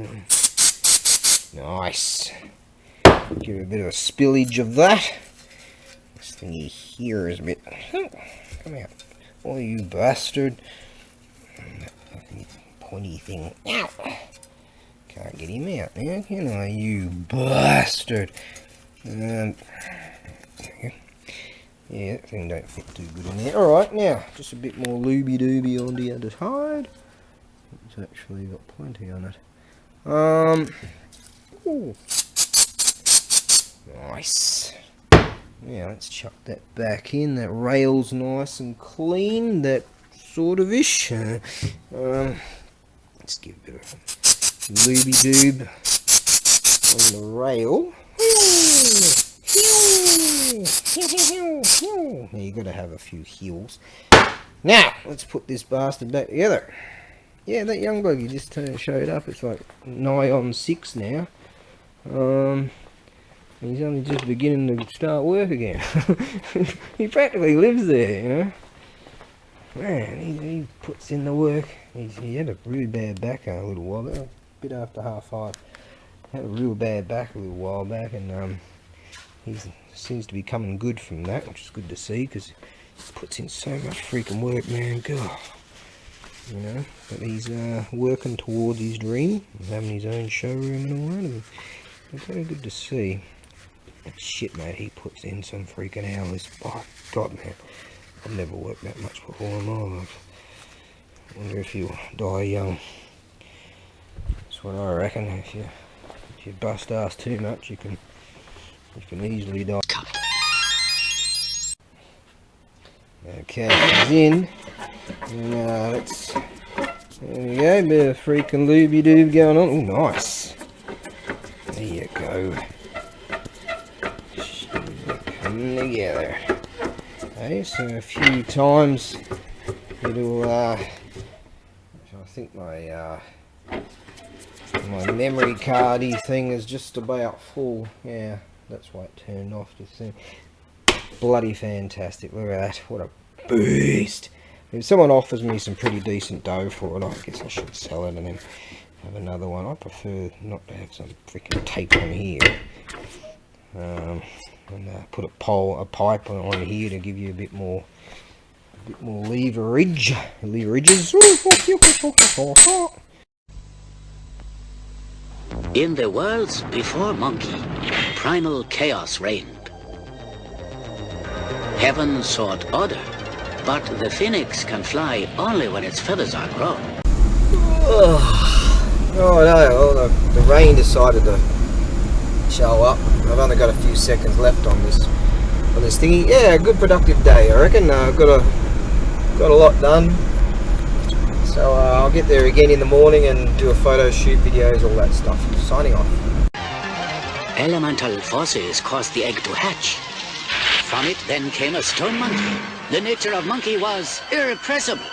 Nice. Give it a bit of a spillage of that. This thingy here is a bit. Come out. Oh, you bastard. That fucking pointy thing. Ow! Can't get him out now, can I, you bastard? Yeah, that thing don't fit too good in there. Alright, now, just a bit more looby-dooby on the other side. It's actually got plenty on it. Ooh. Nice. Yeah, let's chuck that back in. That rail's nice and clean. That sort of ish. Let's give a bit of looby-doob on the rail. Now you got to have a few heels. Now let's put this bastard back together. Yeah, that young bloke you just showed up. It's like nigh on 6 now. He's only just beginning to start work again. He practically lives there, you know. Man, he puts in the work. He had a really bad back a little while back, a bit after 5:30. Had a real bad back a little while back, and he seems to be coming good from that, which is good to see, because he puts in so much freaking work, man. God, you know. But he's working towards his dream, having his own showroom and all that. And it's very good to see. Shit, mate, he puts in some freaking hours. Oh, God, man. I've never worked that much before in my life. I wonder if you'll die young. That's what I reckon. If you bust ass too much, you can easily die. cow is in. And let's, there we go, bit of freaking looby-doob going on. Oh, nice. There you go. Coming together. Okay, so a few times it'll, I think my memory cardy thing is just about full. Yeah, that's why it turned off just then. Bloody fantastic, look at that, what a boost. If someone offers me some pretty decent dough for it, I guess I should sell it and then have another one. I prefer not to have some freaking tape on here. And put a pipe on here to give you a bit more leverages. In the worlds before Monkey, primal chaos reigned. Heaven sought order, but the phoenix can fly only when its feathers are grown. Oh no, well, the rain decided to show up. I've only got a few seconds left on this thingy. Yeah, a good productive day, I reckon. Got a lot done. So I'll get there again in the morning and do a photo shoot, videos, all that stuff. Signing off. Elemental forces caused the egg to hatch. From it then came a stone monkey. The nature of monkey was irrepressible.